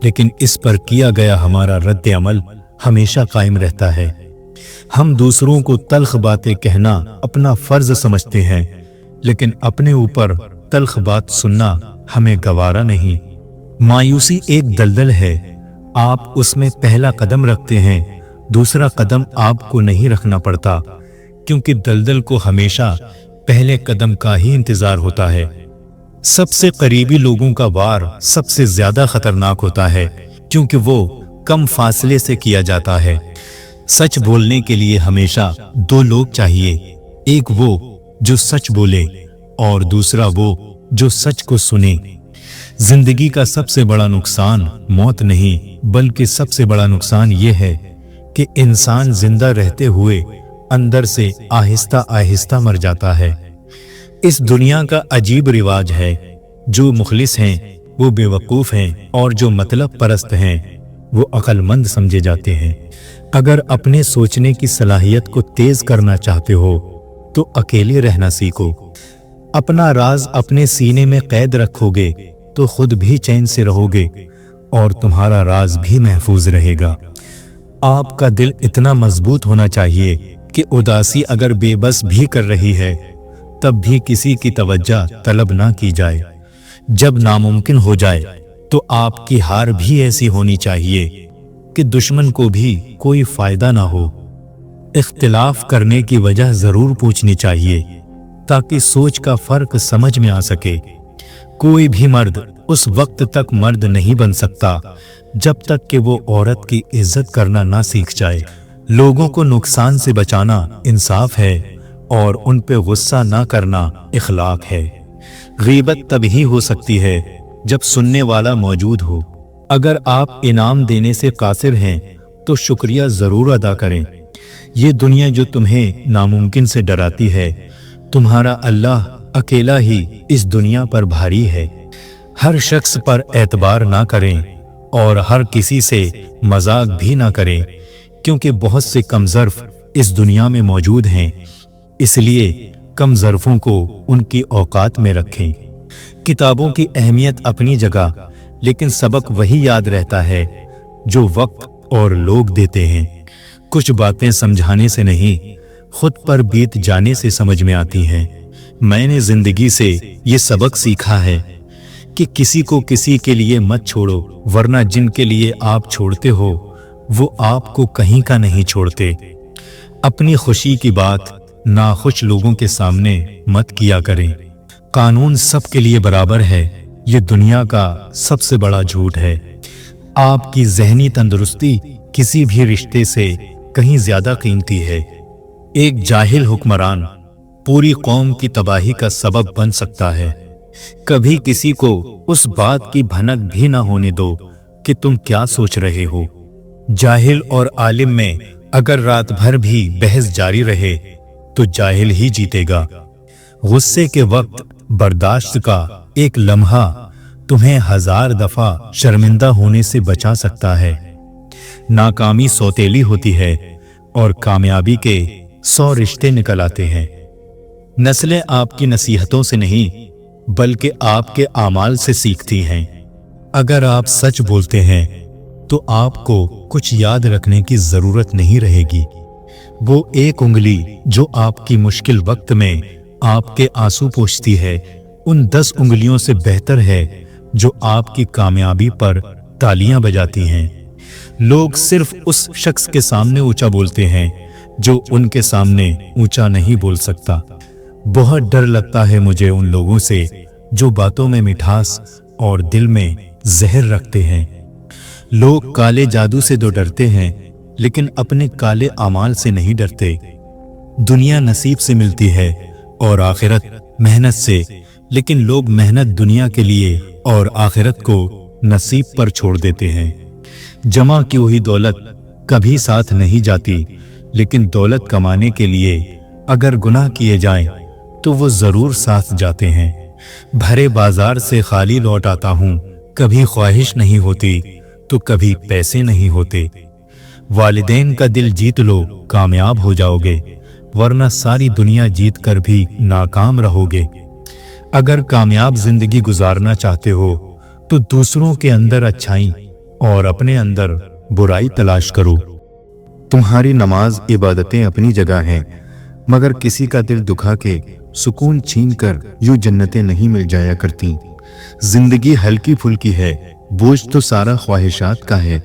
लेकिन इस पर किया गया हमारा रद्द अमल हमेशा कायम रहता है। हम दूसरों को तल्ख बातें कहना अपना फर्ज समझते हैं, लेकिन अपने ऊपर तल्ख बात सुनना हमें गवारा नहीं। मायूसी एक दलदल है, आप उसमें पहला कदम रखते हैं, दूसरा कदम आपको नहीं रखना पड़ता, क्योंकि दलदल को हमेशा पहले कदम का ही इंतजार होता है। सबसे करीबी लोगों का वार सबसे ज्यादा खतरनाक होता है, क्योंकि वो कम फासले से किया जाता है। सच बोलने के लिए हमेशा दो लोग चाहिए, एक वो जो सच बोले और दूसरा वो जो सच को सुने। जिंदगी का सबसे बड़ा नुकसान मौत नहीं, बल्कि सबसे बड़ा नुकसान ये है कि इंसान जिंदा रहते हुए अंदर से आहिस्ता आहिस्ता मर जाता है। इस दुनिया का अजीब रिवाज है, जो मुखलिस हैं वो बेवकूफ़ हैं और जो मतलब परस्त हैं वो अक्लमंद समझे जाते हैं। अगर अपने सोचने की सलाहियत को तेज करना चाहते हो तो अकेले रहना सीखो। अपना राज अपने सीने में कैद रखोगे तो खुद भी चैन से रहोगे और तुम्हारा राज भी महफूज रहेगा। आपका दिल इतना मजबूत होना चाहिए कि उदासी अगर बेबस भी कर रही है तब भी किसी की तवज्जो तलब ना की जाए। जब नामुमकिन हो जाए तो आपकी हार भी ऐसी होनी चाहिए कि दुश्मन को भी कोई फायदा ना हो। इख्तिलाफ करने की वजह जरूर पूछनी चाहिए ताकि सोच का फर्क समझ में आ सके। कोई भी मर्द उस वक्त तक मर्द नहीं बन सकता जब तक कि वो औरत की इज्जत करना ना सीख जाए। लोगों को नुकसान से बचाना इंसाफ है और उन पे गुस्सा ना करना इखलाक है। गीबत तभी हो सकती है जब सुनने वाला मौजूद हो। अगर आप इनाम देने से कासिर हैं तो शुक्रिया जरूर अदा करें। ये दुनिया जो तुम्हें नामुमकिन से डराती है, तुम्हारा अल्लाह अकेला ही इस दुनिया पर भारी है। हर शख्स पर एतबार ना करें और हर किसी से मजाक भी ना करें, क्योंकि बहुत से कमज़र्फ इस दुनिया में मौजूद हैं। इसलिए कमज़र्फों को उनकी औकात में रखें। किताबों की अहमियत अपनी जगह, लेकिन सबक वही याद रहता है जो वक्त और लोग देते हैं। कुछ बातें समझाने से नहीं, खुद पर बीत जाने से समझ में आती हैं। मैंने जिंदगी से ये सबक सीखा है कि किसी को किसी के लिए मत छोड़ो, वरना जिनके लिए आप छोड़ते हो वो आपको कहीं का नहीं छोड़ते। अपनी खुशी की बात नाखुश लोगों के सामने मत किया करें। कानून सबके लिए बराबर है, ये दुनिया का सबसे बड़ा झूठ है। आपकी ज़हनी तंदुरुस्ती किसी भी रिश्ते से कहीं ज्यादा कीमती है। एक जाहिल हुक्मरान पूरी कौम की तबाही का सबब बन सकता है। कभी किसी को उस बात की भनक भी ना होने दो कि तुम क्या सोच रहे हो। जाहिल और आलिम में अगर रात भर भी बहस जारी रहे तो जाहिल ही जीतेगा। गुस्से के वक्त बर्दाश्त का एक लम्हा तुम्हें 1000 दफा शर्मिंदा होने से बचा सकता है। नाकामी सौतेली होती है और कामयाबी के 100 रिश्ते निकल आते हैं। नस्लें आपकी नसीहतों से नहीं बल्कि आपके आमाल से सीखती हैं। अगर आप सच बोलते हैं तो आपको कुछ याद रखने की जरूरत नहीं रहेगी। वो एक उंगली जो आपकी मुश्किल वक्त में आपके आंसू पोंछती है, उन 10 उंगलियों से बेहतर है जो आपकी कामयाबी पर तालियां बजाती हैं। लोग सिर्फ उस शख्स के सामने ऊंचा बोलते हैं जो उनके सामने ऊंचा नहीं बोल सकता। बहुत डर लगता है मुझे उन लोगों से जो बातों में मिठास और दिल में जहर रखते हैं। लोग काले जादू से तो डरते हैं, लेकिन अपने काले अमाल से नहीं डरते। दुनिया नसीब से मिलती है और आखिरत मेहनत से, लेकिन लोग मेहनत दुनिया के लिए और आखिरत को नसीब पर छोड़ देते हैं। जमा की हुई दौलत कभी साथ नहीं जाती, लेकिन दौलत कमाने के लिए अगर गुनाह किए जाएं तो वो जरूर साथ जाते हैं। भरे बाजार से खाली लौट आता हूँ, कभी ख्वाहिश नहीं होती तो कभी पैसे नहीं होते। वालिदैन का दिल जीत लो, कामयाब हो जाओगे, वरना सारी दुनिया जीत कर भी नाकाम रहोगे। अगर कामयाब जिंदगी गुजारना चाहते हो तो दूसरों के अंदर अच्छाई और अपने अंदर बुराई तलाश करो। तुम्हारी नमाज इबादतें अपनी जगह हैं, मगर किसी का दिल दुखा के सुकून छीन कर यूं जन्नतें नहीं मिल जाया करती। जिंदगी हल्की फुल्की है, बोझ तो सारा ख्वाहिशात का है।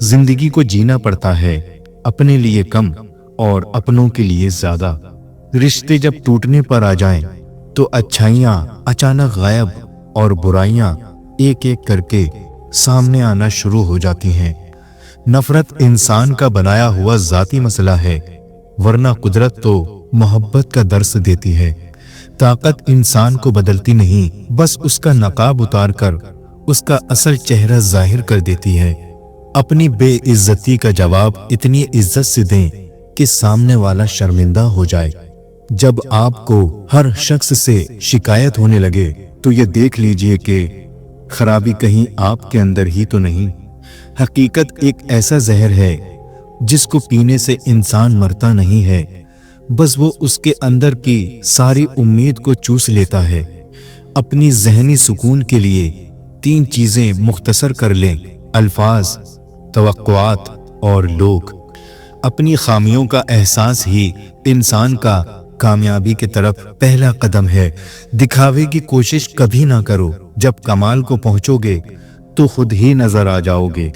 जिंदगी को जीना पड़ता है, अपने लिए कम और अपनों के लिए ज्यादा। रिश्ते जब टूटने पर आ जाएं, तो अच्छाइयाँ अचानक गायब और बुराइयाँ एक एक करके सामने आना शुरू हो जाती हैं। नफरत इंसान का बनाया हुआ जाती मसला है, वरना कुदरत तो मोहब्बत का दर्स देती है। ताकत इंसान को बदलती नहीं, बस उसका नकाब उतार कर उसका असल चेहरा जाहिर कर देती है। अपनी बेइज्जती का जवाब इतनी इज्जत से दें कि सामने वाला शर्मिंदा हो जाए। जब आपको हर शख्स से शिकायत होने लगे तो ये देख लीजिए कि खराबी कहीं आपके अंदर ही तो नहीं। हकीकत एक ऐसा जहर है जिसको पीने से इंसान मरता नहीं है, बस वो उसके अंदर की सारी उम्मीद को चूस लेता है। अपनी जहनी सुकून के लिए 3 चीजें मुख्तसर कर लें: अल्फाज, तवक्कुआत और लोग। अपनी खामियों का एहसास ही इंसान का कामयाबी की तरफ पहला कदम है। दिखावे की कोशिश कभी ना करो, जब कमाल को पहुंचोगे तो खुद ही नजर आ जाओगे।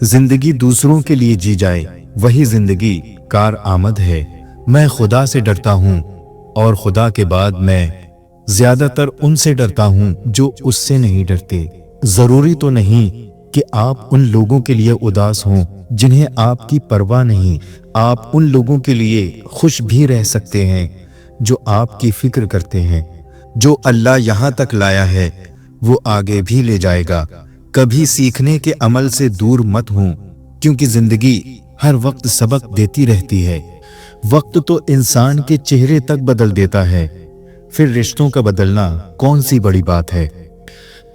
जिंदगी दूसरों के लिए जी जाए, वही जिंदगी कार आमद है। मैं खुदा से डरता हूँ और खुदा के बाद मैं ज्यादातर उनसे डरता हूँ जो उससे नहीं डरते। जरूरी तो नहीं कि आप उन लोगों के लिए उदास हों जिन्हें आपकी परवाह नहीं। आप उन लोगों के लिए खुश भी रह सकते हैं जो आपकी फिक्र करते हैं। जो अल्लाह यहाँ तक लाया है वो आगे भी ले जाएगा। कभी सीखने के अमल से दूर मत हों, क्योंकि जिंदगी हर वक्त सबक देती रहती है। वक्त तो इंसान के चेहरे तक बदल देता है, फिर रिश्तों का बदलना कौन सी बड़ी बात है।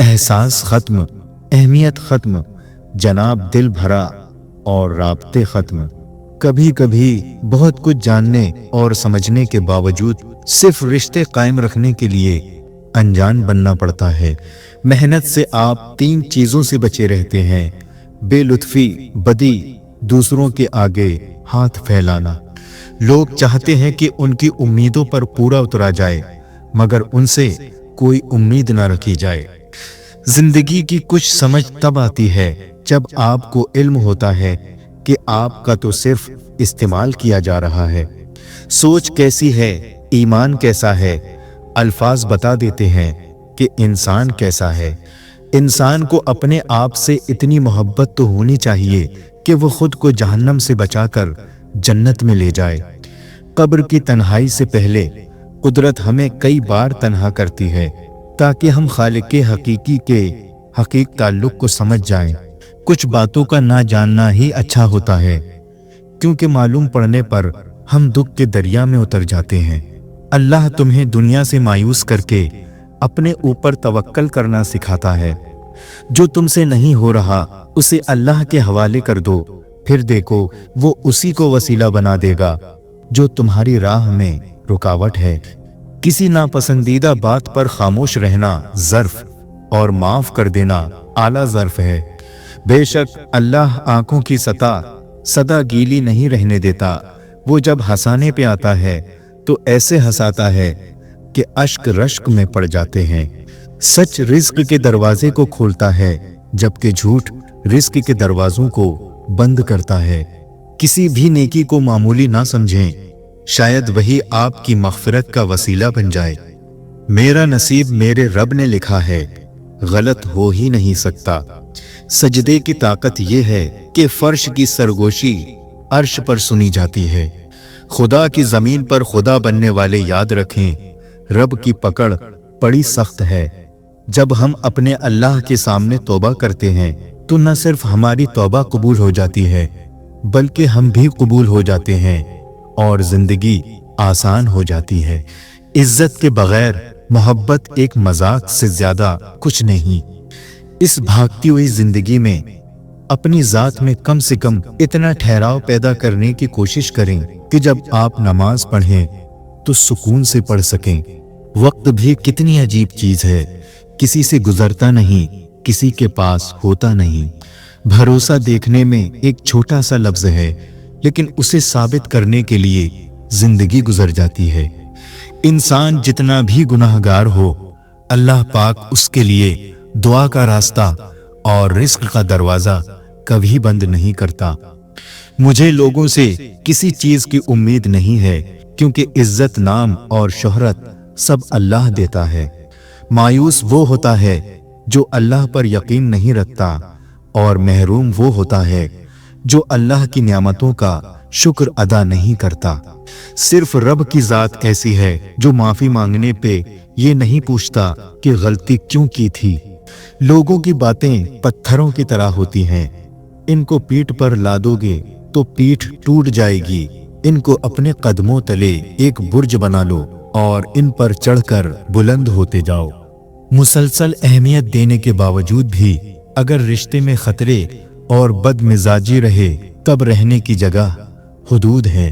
एहसास खत्म, अहमियत खत्म, जनाब दिल भरा और राब्ते खत्म। कभी कभी बहुत कुछ जानने और समझने के बावजूद सिर्फ रिश्ते कायम रखने के लिए अनजान बनना पड़ता है। मेहनत से आप 3 चीजों से बचे रहते हैं: बेलुत्फी, बदी, दूसरों के आगे हाथ फैलाना। लोग चाहते हैं कि उनकी उम्मीदों पर पूरा उतरा जाए, मगर उनसे कोई उम्मीद ना रखी जाए। जिंदगी की कुछ समझ तब आती है जब आपको इल्म होता है कि आपका तो सिर्फ इस्तेमाल किया जा रहा है। सोच कैसी है, ईमान कैसा है, अल्फाज बता देते हैं कि इंसान कैसा है। इंसान को अपने आप से इतनी मोहब्बत तो होनी चाहिए कि वो खुद को जहन्नम से बचाकर जन्नत में ले जाए। कब्र की तन्हाई से पहले कुदरत हमें कई बार तन्हा करती है ताकि हम खालिक हकीकी के हकीक ताल्लुक को समझ जाएं। कुछ बातों का ना जानना ही अच्छा होता है, क्योंकि मालूम पड़ने पर हम दुख के दरिया में उतर जाते हैं। अल्लाह तुम्हें दुनिया से मायूस करके अपने ऊपर तवक्कल करना सिखाता है। जो तुमसे नहीं हो रहा उसे अल्लाह के हवाले कर दो, फिर देखो वो उसी को वसीला बना देगा जो तुम्हारी राह में रुकावट है। किसी नापसंदीदा बात पर खामोश रहना ज़र्फ और माफ कर देना आला ज़र्फ है। बेशक अल्लाह आंखों की सदा गीली नहीं रहने देता। वो जब हंसाने पे आता है तो ऐसे हंसाता है कि अश्क रश्क में पड़ जाते हैं। सच रिज्क के दरवाजे को खोलता है, जबकि झूठ रिज्क के दरवाजों को बंद करता है। किसी भी नेकी को मामूली ना समझें, शायद वही आपकी मग़फ़िरत का वसीला बन जाए। मेरा नसीब मेरे रब ने लिखा है, गलत हो ही नहीं सकता। सजदे की ताकत यह है कि फर्श की सरगोशी अर्श पर सुनी जाती है। खुदा की जमीन पर खुदा बनने वाले याद रखें, रब की पकड़ बड़ी सख्त है। जब हम अपने अल्लाह के सामने तौबा करते हैं तो न सिर्फ हमारी तौबा कबूल हो जाती है, बल्कि हम भी कबूल हो जाते हैं और जिंदगी आसान हो जाती है। इज्जत के बगैर मोहब्बत एक मजाक से ज्यादा कुछ नहीं। इस भागती हुई जिंदगी में अपनी जात में कम से कम इतना ठहराव पैदा करने की कोशिश करें कि जब आप नमाज पढ़ें तो सुकून से पढ़ सकें। वक्त भी कितनी अजीब चीज है, किसी से गुजरता नहीं, किसी के पास होता नहीं। भरोसा देखने में एक छोटा सा लफ्ज है, लेकिन उसे साबित करने के लिए जिंदगी गुजर जाती है। इंसान जितना भी गुनाहगार हो, अल्लाह पाक उसके लिए दुआ का रास्ता और रिस्क का दरवाजा कभी बंद नहीं करता। मुझे लोगों से किसी चीज की उम्मीद नहीं है, क्योंकि इज्जत, नाम और शोहरत सब अल्लाह देता है। मायूस वो होता है जो अल्लाह पर यकीन नहीं रखता, और महरूम वो होता है जो अल्लाह की नियामतों का शुक्र अदा नहीं करता। सिर्फ रब की जात ऐसी है जो माफी मांगने पे ये नहीं पूछता कि गलती क्यों की थी। लोगों की बातें पत्थरों की तरह होती हैं, इनको पीठ पर लादोगे तो पीठ टूट जाएगी। इनको अपने कदमों तले एक बुर्ज बना लो और इन पर चढ़कर बुलंद होते जाओ। मुसलसल अहमियत देने के बावजूद भी अगर रिश्ते में खतरे और बदमिजाजी रहे, तब रहने की जगह हुदूद है।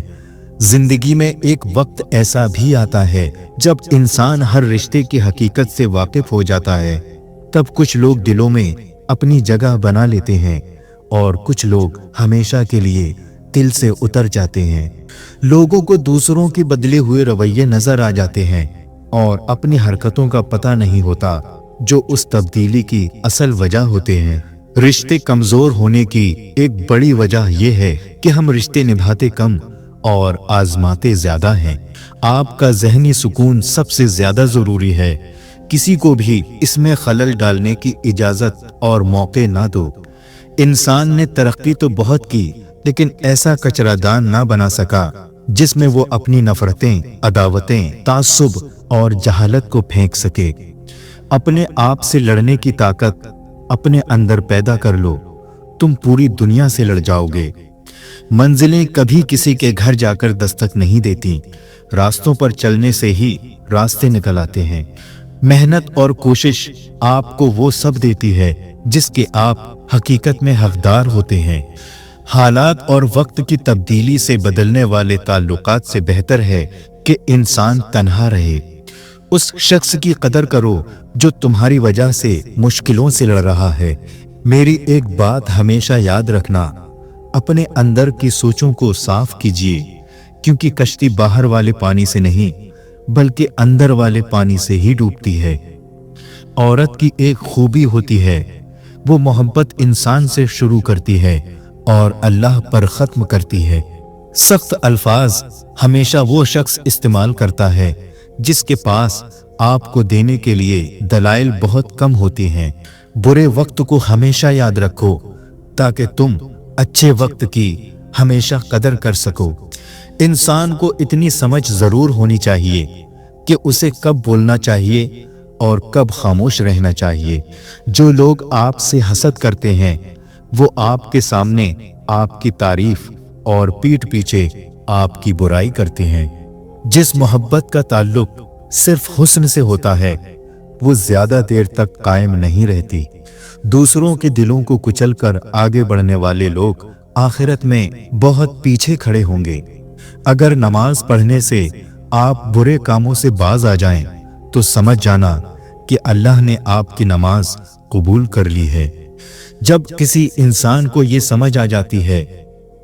जिंदगी में एक वक्त ऐसा भी आता है जब इंसान हर रिश्ते की हकीकत से वाकिफ हो जाता है। तब कुछ लोग दिलों में अपनी जगह बना लेते हैं और कुछ लोग हमेशा के लिए दिल से उतर जाते हैं। लोगों को दूसरों के बदले हुए रवैये नजर आ जाते हैं और अपनी हरकतों का पता नहीं होता, जो उस तब्दीली की असल वजह होते हैं। रिश्ते कमजोर होने की एक बड़ी वजह यह है कि हम रिश्ते निभाते कम और आजमाते ज्यादा हैं। आपका ज़हनी सुकून सबसे ज्यादा जरूरी है। किसी को भी इसमें खलल डालने की इजाजत और मौके ना दो। इंसान ने तरक्की तो बहुत की, लेकिन ऐसा कचरादान ना बना सका जिसमें वो अपनी नफरतें, अदावतें, तासुब और जहालत को फेंक सके। अपने आप से लड़ने की ताकत अपने अंदर पैदा कर लो, तुम पूरी दुनिया से लड़ जाओगे। मंजिलें कभी किसी के घर जाकर दस्तक नहीं देती, रास्तों पर चलने से ही रास्ते निकल आते हैं। मेहनत और कोशिश आपको वो सब देती है जिसके आप हकीकत में हकदार होते हैं। हालात और वक्त की तब्दीली से बदलने वाले ताल्लुकात से बेहतर है कि इंसान तन्हा रहे। उस शख्स की कदर करो जो तुम्हारी वजह से मुश्किलों से लड़ रहा है। मेरी एक बात हमेशा याद रखना, अपने अंदर की सोचों को साफ कीजिए, क्योंकि कश्ती बाहर वाले पानी से नहीं बल्कि अंदर वाले पानी से ही डूबती है। औरत की एक खूबी होती है, वो मोहब्बत इंसान से शुरू करती है और अल्लाह पर खत्म करती है। सख्त अल्फाज हमेशा वो शख्स इस्तेमाल करता है जिसके पास आपको देने के लिए दलाइल बहुत कम होती हैं। बुरे वक्त को हमेशा याद रखो ताकि तुम अच्छे वक्त की हमेशा कदर कर सको। इंसान को इतनी समझ जरूर होनी चाहिए कि उसे कब बोलना चाहिए और कब खामोश रहना चाहिए। जो लोग आपसे हसद करते हैं वो आपके सामने आपकी तारीफ और पीठ पीछे आपकी बुराई करते हैं। जिस मोहब्बत का ताल्लुक सिर्फ हुस्न से होता है वो ज्यादा देर तक कायम नहीं रहती। दूसरों के दिलों को कुचलकर आगे बढ़ने वाले लोग आखिरत में बहुत पीछे खड़े होंगे। अगर नमाज पढ़ने से आप बुरे कामों से बाज आ जाएं, तो समझ जाना कि अल्लाह ने आपकी नमाज कबूल कर ली है। जब किसी इंसान को ये समझ आ जाती है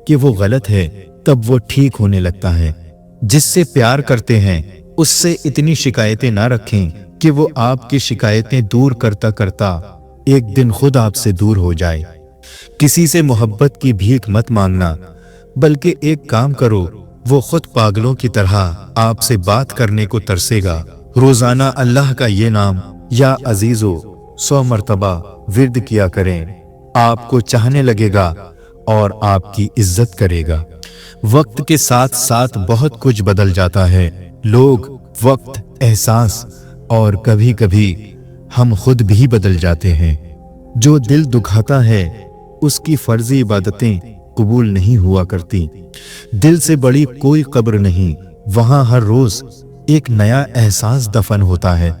कि वो गलत है, तब वो ठीक होने लगता है। जिससे प्यार करते हैं उससे इतनी शिकायतें ना रखें कि वो आपकी शिकायतें दूर करता करता एक दिन खुद आपसे दूर हो जाए। किसी से मोहब्बत की भीख मत मांगना, बल्कि एक काम करो, वो खुद पागलों की तरह आपसे बात करने को तरसेगा। रोजाना अल्लाह का ये नाम या अजीजो 100 मर्तबा विर्द किया करें, आपको चाहने लगेगा और आपकी इज्जत करेगा। वक्त के साथ साथ बहुत कुछ बदल जाता है। लोग, वक्त, एहसास और कभी कभी हम खुद भी बदल जाते हैं। जो दिल दुखाता है उसकी फर्जी इबादतें कबूल नहीं हुआ करती। दिल से बड़ी कोई कब्र नहीं, वहां हर रोज एक नया एहसास दफन होता है।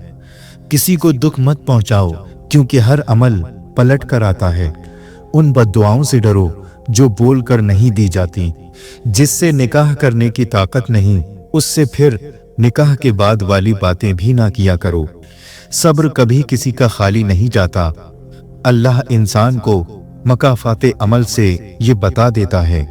किसी को दुख मत पहुंचाओ, क्योंकि हर अमल पलट कर आता है। उन बद्दुआओं से डरो जो बोल कर नहीं दी जाती। जिससे निकाह करने की ताकत नहीं, उससे फिर निकाह के बाद वाली बातें भी ना किया करो। सब्र कभी किसी का खाली नहीं जाता। अल्लाह इंसान को मकाफाते अमल से ये बता देता है,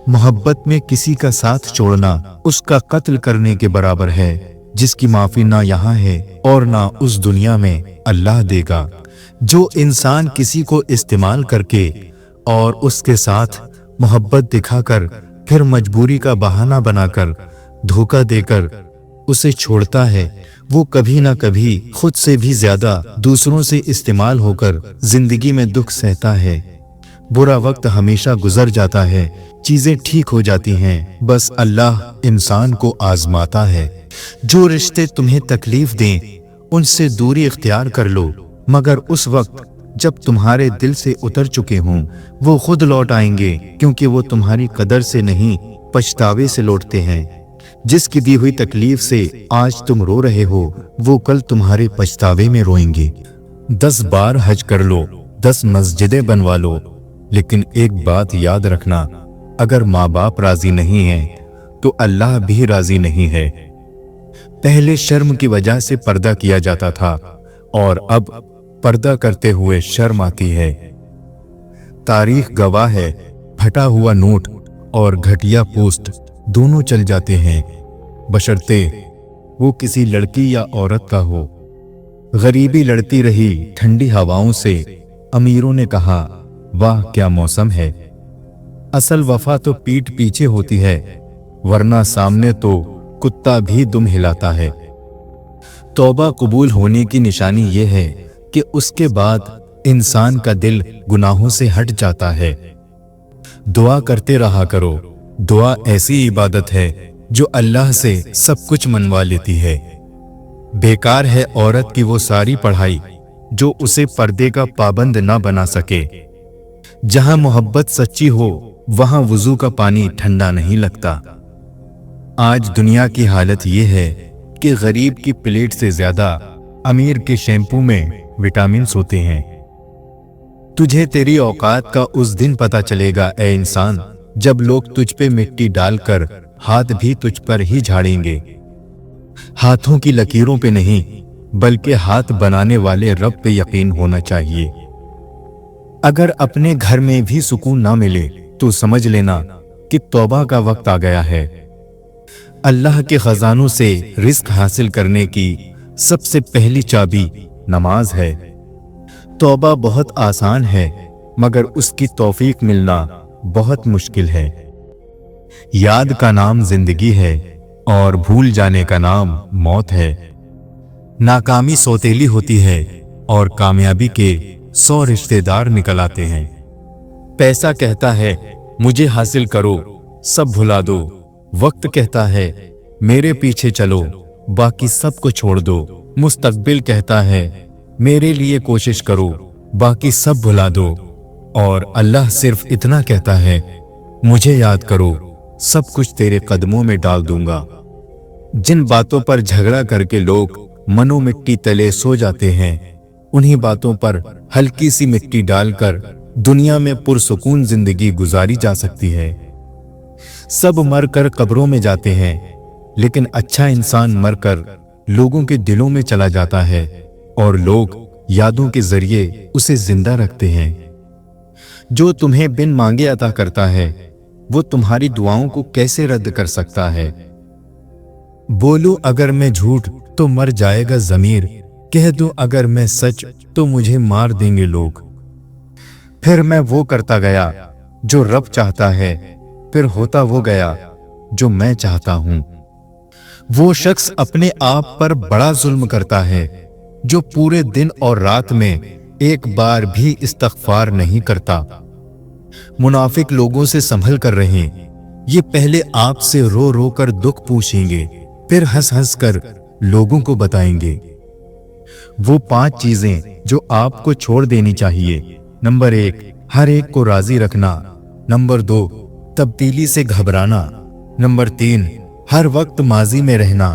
मोहब्बत में किसी का साथ छोड़ना उसका कत्ल करने के बराबर है, जिसकी माफी ना यहाँ है और ना उस दुनिया में अल्लाह देगा। जो इंसान किसी को इस्तेमाल करके और उसके साथ मोहब्बत दिखाकर फिर मजबूरी का बहाना बनाकर धोखा देकर उसे छोड़ता है, वो कभी ना कभी खुद से भी ज्यादा दूसरों से इस्तेमाल होकर जिंदगी में दुख सहता है। बुरा वक्त हमेशा गुजर जाता है, चीजें ठीक हो जाती हैं, बस अल्लाह इंसान को आजमाता है। जो रिश्ते तुम्हें तकलीफ दें उनसे दूरी इख्तियार कर लो, मगर उस वक्त जब तुम्हारे दिल से उतर चुके हों वो खुद लौट आएंगे, क्योंकि वो तुम्हारी कदर से नहीं पछतावे से लौटते हैं। जिसकी दी हुई तकलीफ से आज तुम रो रहे हो वो कल तुम्हारे पछतावे में रोएंगे। 10 बार हज कर लो, 10 मस्जिदें बनवा लो, लेकिन एक बात याद रखना, अगर माँ बाप राजी नहीं है तो अल्लाह भी राजी नहीं है। पहले शर्म की वजह से पर्दा किया जाता था और अब पर्दा करते हुए शर्म आती है। तारीख गवाह है, फटा हुआ नोट और घटिया पोस्ट दोनों चल जाते हैं, बशर्ते वो किसी लड़की या औरत का हो। गरीबी लड़ती रही ठंडी हवाओं से, अमीरों ने कहा वाह क्या मौसम है। असल वफा तो पीठ पीछे होती है, वरना सामने तो कुत्ता भी दुम हिलाता है। तौबा कबूल होने की निशानी ये है कि उसके बाद इंसान का दिल गुनाहों से हट जाता है। दुआ करते रहा करो। दुआ ऐसी इबादत है जो अल्लाह से सब कुछ मनवा लेती है। बेकार है औरत की वो सारी पढ़ाई जो उसे पर्दे का पाबंद ना बना सके। जहां मोहब्बत सच्ची हो वहां वुजू का पानी ठंडा नहीं लगता। आज दुनिया की हालत ये है कि गरीब की प्लेट से ज्यादा अमीर के शैम्पू में विटामिन्स होते हैं। तुझे तेरी औकात का उस दिन पता चलेगा ए इंसान, जब लोग तुझ पे मिट्टी डालकर हाथ भी तुझ पर ही झाड़ेंगे। हाथों की लकीरों पे नहीं बल्कि हाथ बनाने वाले रब पे यकीन होना चाहिए। अगर अपने घर में भी सुकून ना मिले तो समझ लेना कि तौबा का वक्त आ गया है। अल्लाह के खजानों से रिस्क हासिल करने की सबसे पहली चाबी नमाज है। तौबा बहुत आसान है मगर उसकी तौफीक मिलना बहुत मुश्किल है। याद का नाम जिंदगी है और भूल जाने का नाम मौत है। नाकामी सौतेली होती है और कामयाबी के 100 रिश्तेदार निकल आते हैं। पैसा कहता है मुझे हासिल करो, सब भुला दो। वक्त कहता है मेरे पीछे चलो, बाकी सब को छोड़ दो। मुस्तकबिल कहता है मेरे लिए कोशिश करो, बाकी सब भुला दो। और अल्लाह सिर्फ इतना कहता है मुझे याद करो, सब कुछ तेरे कदमों में डाल दूंगा। जिन बातों पर झगड़ा करके लोग मनो मिट्टी तले सो जाते हैं, उन्हीं बातों पर हल्की सी मिट्टी डालकर दुनिया में पुरसुकून जिंदगी गुजारी जा सकती है। सब मरकर कब्रों में जाते हैं, लेकिन अच्छा इंसान मरकर लोगों के दिलों में चला जाता है और लोग यादों के जरिए उसे जिंदा रखते हैं। जो तुम्हें बिन मांगे अता करता है वो तुम्हारी दुआओं को कैसे रद्द कर सकता है। बोलूं अगर मैं झूठ तो मर जाएगा ज़मीर, कह दूं अगर मैं सच तो मुझे मार देंगे लोग। फिर मैं वो करता गया जो रब चाहता है, फिर होता वो गया जो मैं चाहता हूं। वो शख्स अपने आप पर बड़ा जुल्म करता है जो पूरे दिन और रात में एक बार भी इस्तग़फ़ार नहीं करता। मुनाफिक लोगों से संभल कर रहें, ये पहले आपसे रो रो कर दुख पूछेंगे, फिर हंस हंस कर लोगों को बताएंगे। वो 5 चीजें जो आपको छोड़ देनी चाहिए। नंबर 1, हर एक को राजी रखना। नंबर 2, तब्दीली से घबराना। नंबर 3, हर वक्त माजी में रहना।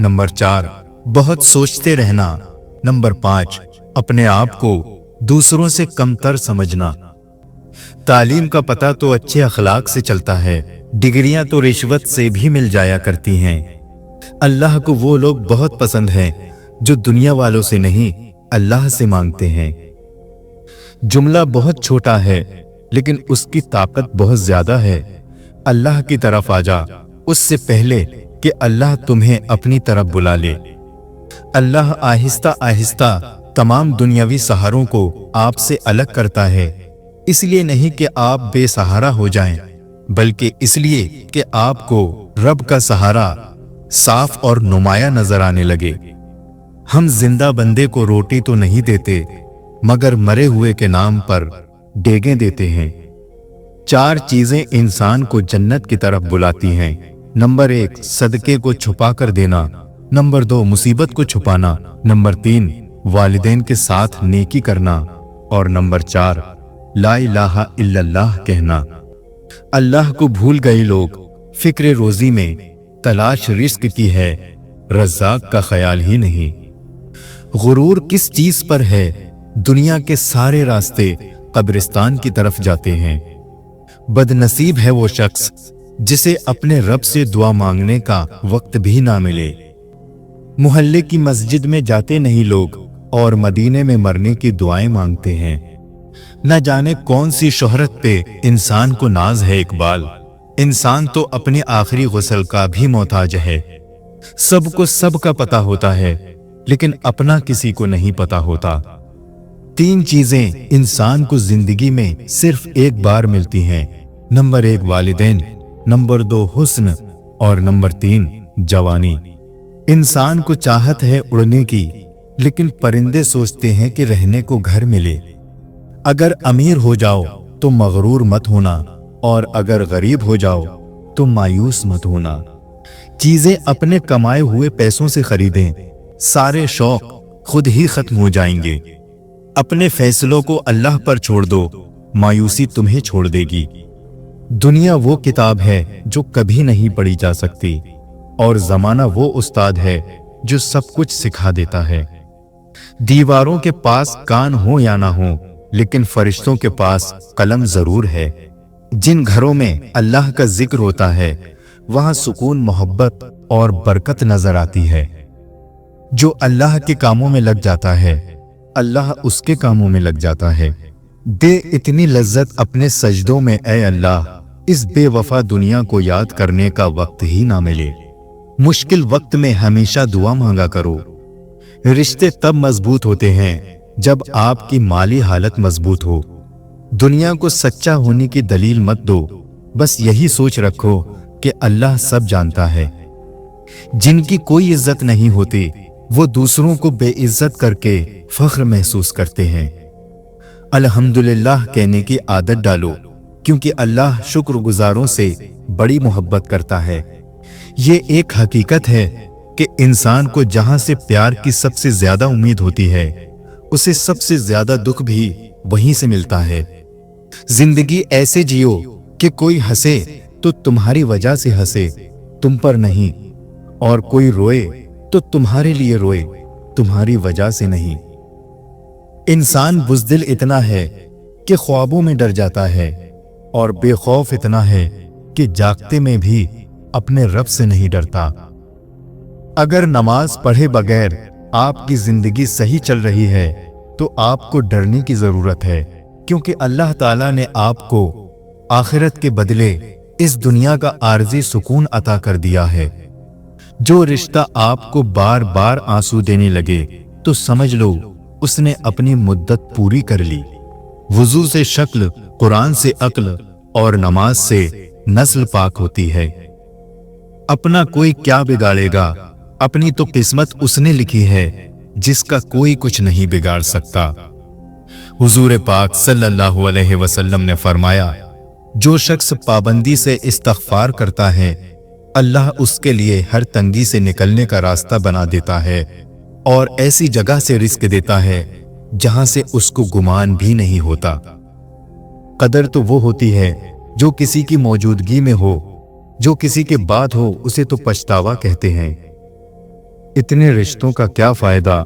नंबर 4, बहुत सोचते रहना। नंबर 5, अपने आप को दूसरों से कमतर समझना। तालीम का पता तो अच्छे अखलाक से चलता है, डिग्रियां तो रिश्वत से भी मिल जाया करती हैं। अल्लाह को वो लोग बहुत पसंद हैं जो दुनिया वालों से नहीं अल्लाह से मांगते हैं। जुमला बहुत छोटा है लेकिन उसकी ताकत बहुत ज्यादा है। अल्लाह की तरफ आ जा उससे पहले कि अल्लाह तुम्हें अपनी तरफ बुला ले। अल्लाह आहिस्ता आहिस्ता तमाम दुनियावी सहारों को आपसे अलग करता है, इसलिए नहीं कि आप बेसहारा हो जाएं, बल्कि इसलिए कि आपको रब का सहारा साफ और नुमाया नजर आने लगे। हम जिंदा बंदे को रोटी तो नहीं देते मगर मरे हुए के नाम पर डेगे देते हैं। 4 चीजें इंसान को जन्नत की तरफ बुलाती हैं। नंबर 1 सदके को छुपा कर देना, नंबर 2 मुसीबत को छुपाना, नंबर 3 वालिदैन के साथ नेकी करना और नंबर 4 ला इलाहा इल्लल्लाह कहना। अल्लाह को भूल गए लोग फिक्र रोजी में तलाश रिस्क की है, रज़्ज़ाक का ख्याल ही नहीं। गुरूर किस चीज पर है? दुनिया के सारे रास्ते कब्रिस्तान की तरफ जाते हैं। बदनसीब है वो शख्स जिसे अपने रब से दुआ मांगने का वक्त भी ना मिले। मोहल्ले की मस्जिद में जाते नहीं लोग और मदीने में मरने की दुआएं मांगते हैं। न जाने कौन सी शोहरत पे इंसान को नाज है इकबाल। इंसान तो अपने आखिरी गुस्ल का भी मोहताज है। सबको सबका पता होता है लेकिन अपना किसी को नहीं पता होता। 3 चीजें इंसान को जिंदगी में सिर्फ एक बार मिलती हैं। नंबर 1 वालिदैन, नंबर 2 हुस्न और नंबर 3 जवानी। इंसान को चाहत है उड़ने की, लेकिन परिंदे सोचते हैं कि रहने को घर मिले। अगर अमीर हो जाओ तो मगरूर मत होना और अगर गरीब हो जाओ तो मायूस मत होना। चीजें अपने कमाए हुए पैसों से खरीदें, सारे शौक खुद ही खत्म हो जाएंगे। अपने फैसलों को अल्लाह पर छोड़ दो, मायूसी तुम्हें छोड़ देगी। दुनिया वो किताब है जो कभी नहीं पढ़ी जा सकती और जमाना वो उस्ताद है जो सब कुछ सिखा देता है। दीवारों के पास कान हो या ना हो, लेकिन फरिश्तों के पास कलम जरूर है। जिन घरों में अल्लाह का जिक्र होता है वहां सुकून, मोहब्बत और बरकत नजर आती है। जो अल्लाह के कामों में लग जाता है अल्लाह उसके कामों में लग जाता है। दे इतनी लज्जत अपने सजदों में ऐ अल्लाह, इस बेवफा दुनिया को याद करने का वक्त ही ना मिले। मुश्किल वक्त में हमेशा दुआ मांगा करो। रिश्ते तब मजबूत होते हैं जब आपकी माली हालत मजबूत हो। दुनिया को सच्चा होने की दलील मत दो, बस यही सोच रखो कि अल्लाह सब जानता है। जिनकी कोई इज्जत नहीं होती वो दूसरों को बेइज्जत करके फख्र महसूस करते हैं। अल्हम्दुलिल्लाह कहने की आदत डालो, क्योंकि अल्लाह शुक्रगुजारों से बड़ी मोहब्बत करता है। ये एक हकीकत है कि इंसान को जहां से प्यार की सबसे ज्यादा उम्मीद होती है उसे सबसे ज्यादा दुख भी वहीं से मिलता है। जिंदगी ऐसे जियो कि कोई हंसे तो तुम्हारी वजह से हंसे, तुम पर नहीं, और कोई रोए तो तुम्हारे लिए रोए, तुम्हारी वजह से नहीं। इंसान बुज़दिल इतना है कि ख्वाबों में डर जाता है और बेखौफ इतना है कि जागते में भी अपने रब से नहीं डरता। अगर नमाज पढ़े बगैर आपकी जिंदगी सही चल रही है तो आपको डरने की जरूरत है, क्योंकि अल्लाह ताला ने आपको आखिरत के बदले इस दुनिया का आर्जी सुकून अता कर दिया है। जो रिश्ता आपको बार बार आंसू देने लगे तो समझ लो उसने अपनी मुद्दत पूरी कर ली। वुजू से शक्ल, कुरान से अक्ल और नमाज से नस्ल पाक होती है। अपना कोई क्या बिगाड़ेगा, अपनी तो किस्मत उसने लिखी है जिसका कोई कुछ नहीं बिगाड़ सकता। हुजूर पाक सल्लल्लाहु अलैहि वसल्लम ने फरमाया, जो शख्स पाबंदी से इस्तग़फ़ार करता है अल्लाह उसके लिए हर तंगी से निकलने का रास्ता बना देता है और ऐसी जगह से रिस्क देता है जहां से उसको गुमान भी नहीं होता। कदर तो वो होती है जो किसी की मौजूदगी में हो, जो किसी के बाद हो उसे तो पछतावा कहते हैं। इतने रिश्तों का क्या फायदा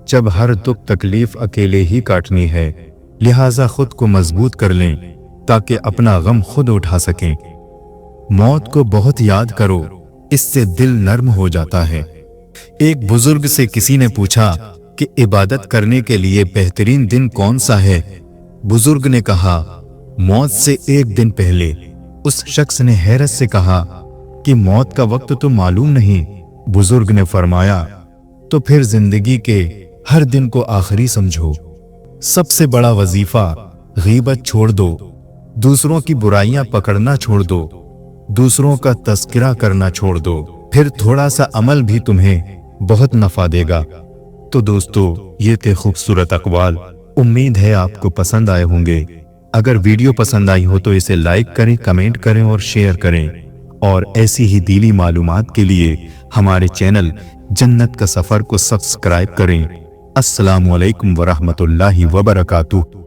जब हर दुख तकलीफ अकेले ही काटनी है, लिहाजा खुद को मजबूत कर लें ताकि अपना गम खुद उठा सकें। मौत को बहुत याद करो, इससे दिल नर्म हो जाता है। एक बुजुर्ग से किसी ने पूछा कि इबादत करने के लिए बेहतरीन दिन कौन सा है? बुजुर्ग ने कहा, मौत से एक दिन पहले। उस शख्स ने हैरत से कहा कि मौत का वक्त तो मालूम नहीं। बुजुर्ग ने फरमाया, तो फिर जिंदगी के हर दिन को आखिरी समझो। सबसे बड़ा वजीफा गीबत छोड़ दो, दूसरों की बुराइयां पकड़ना छोड़ दो, दूसरों का तस्करा करना छोड़ दो, फिर थोड़ा सा अमल भी तुम्हें बहुत नफा देगा। तो दोस्तों, ये थे खूबसूरत अक़वाल। उम्मीद है आपको पसंद आए होंगे। अगर वीडियो पसंद आई हो तो इसे लाइक करें, कमेंट करें और शेयर करें। और ऐसी ही दीनी मालूमात के लिए हमारे चैनल जन्नत का सफर को सब्सक्राइब करें। अस्सलामु अलैकुम वरहमतुल्लाहि वबरकातुहू।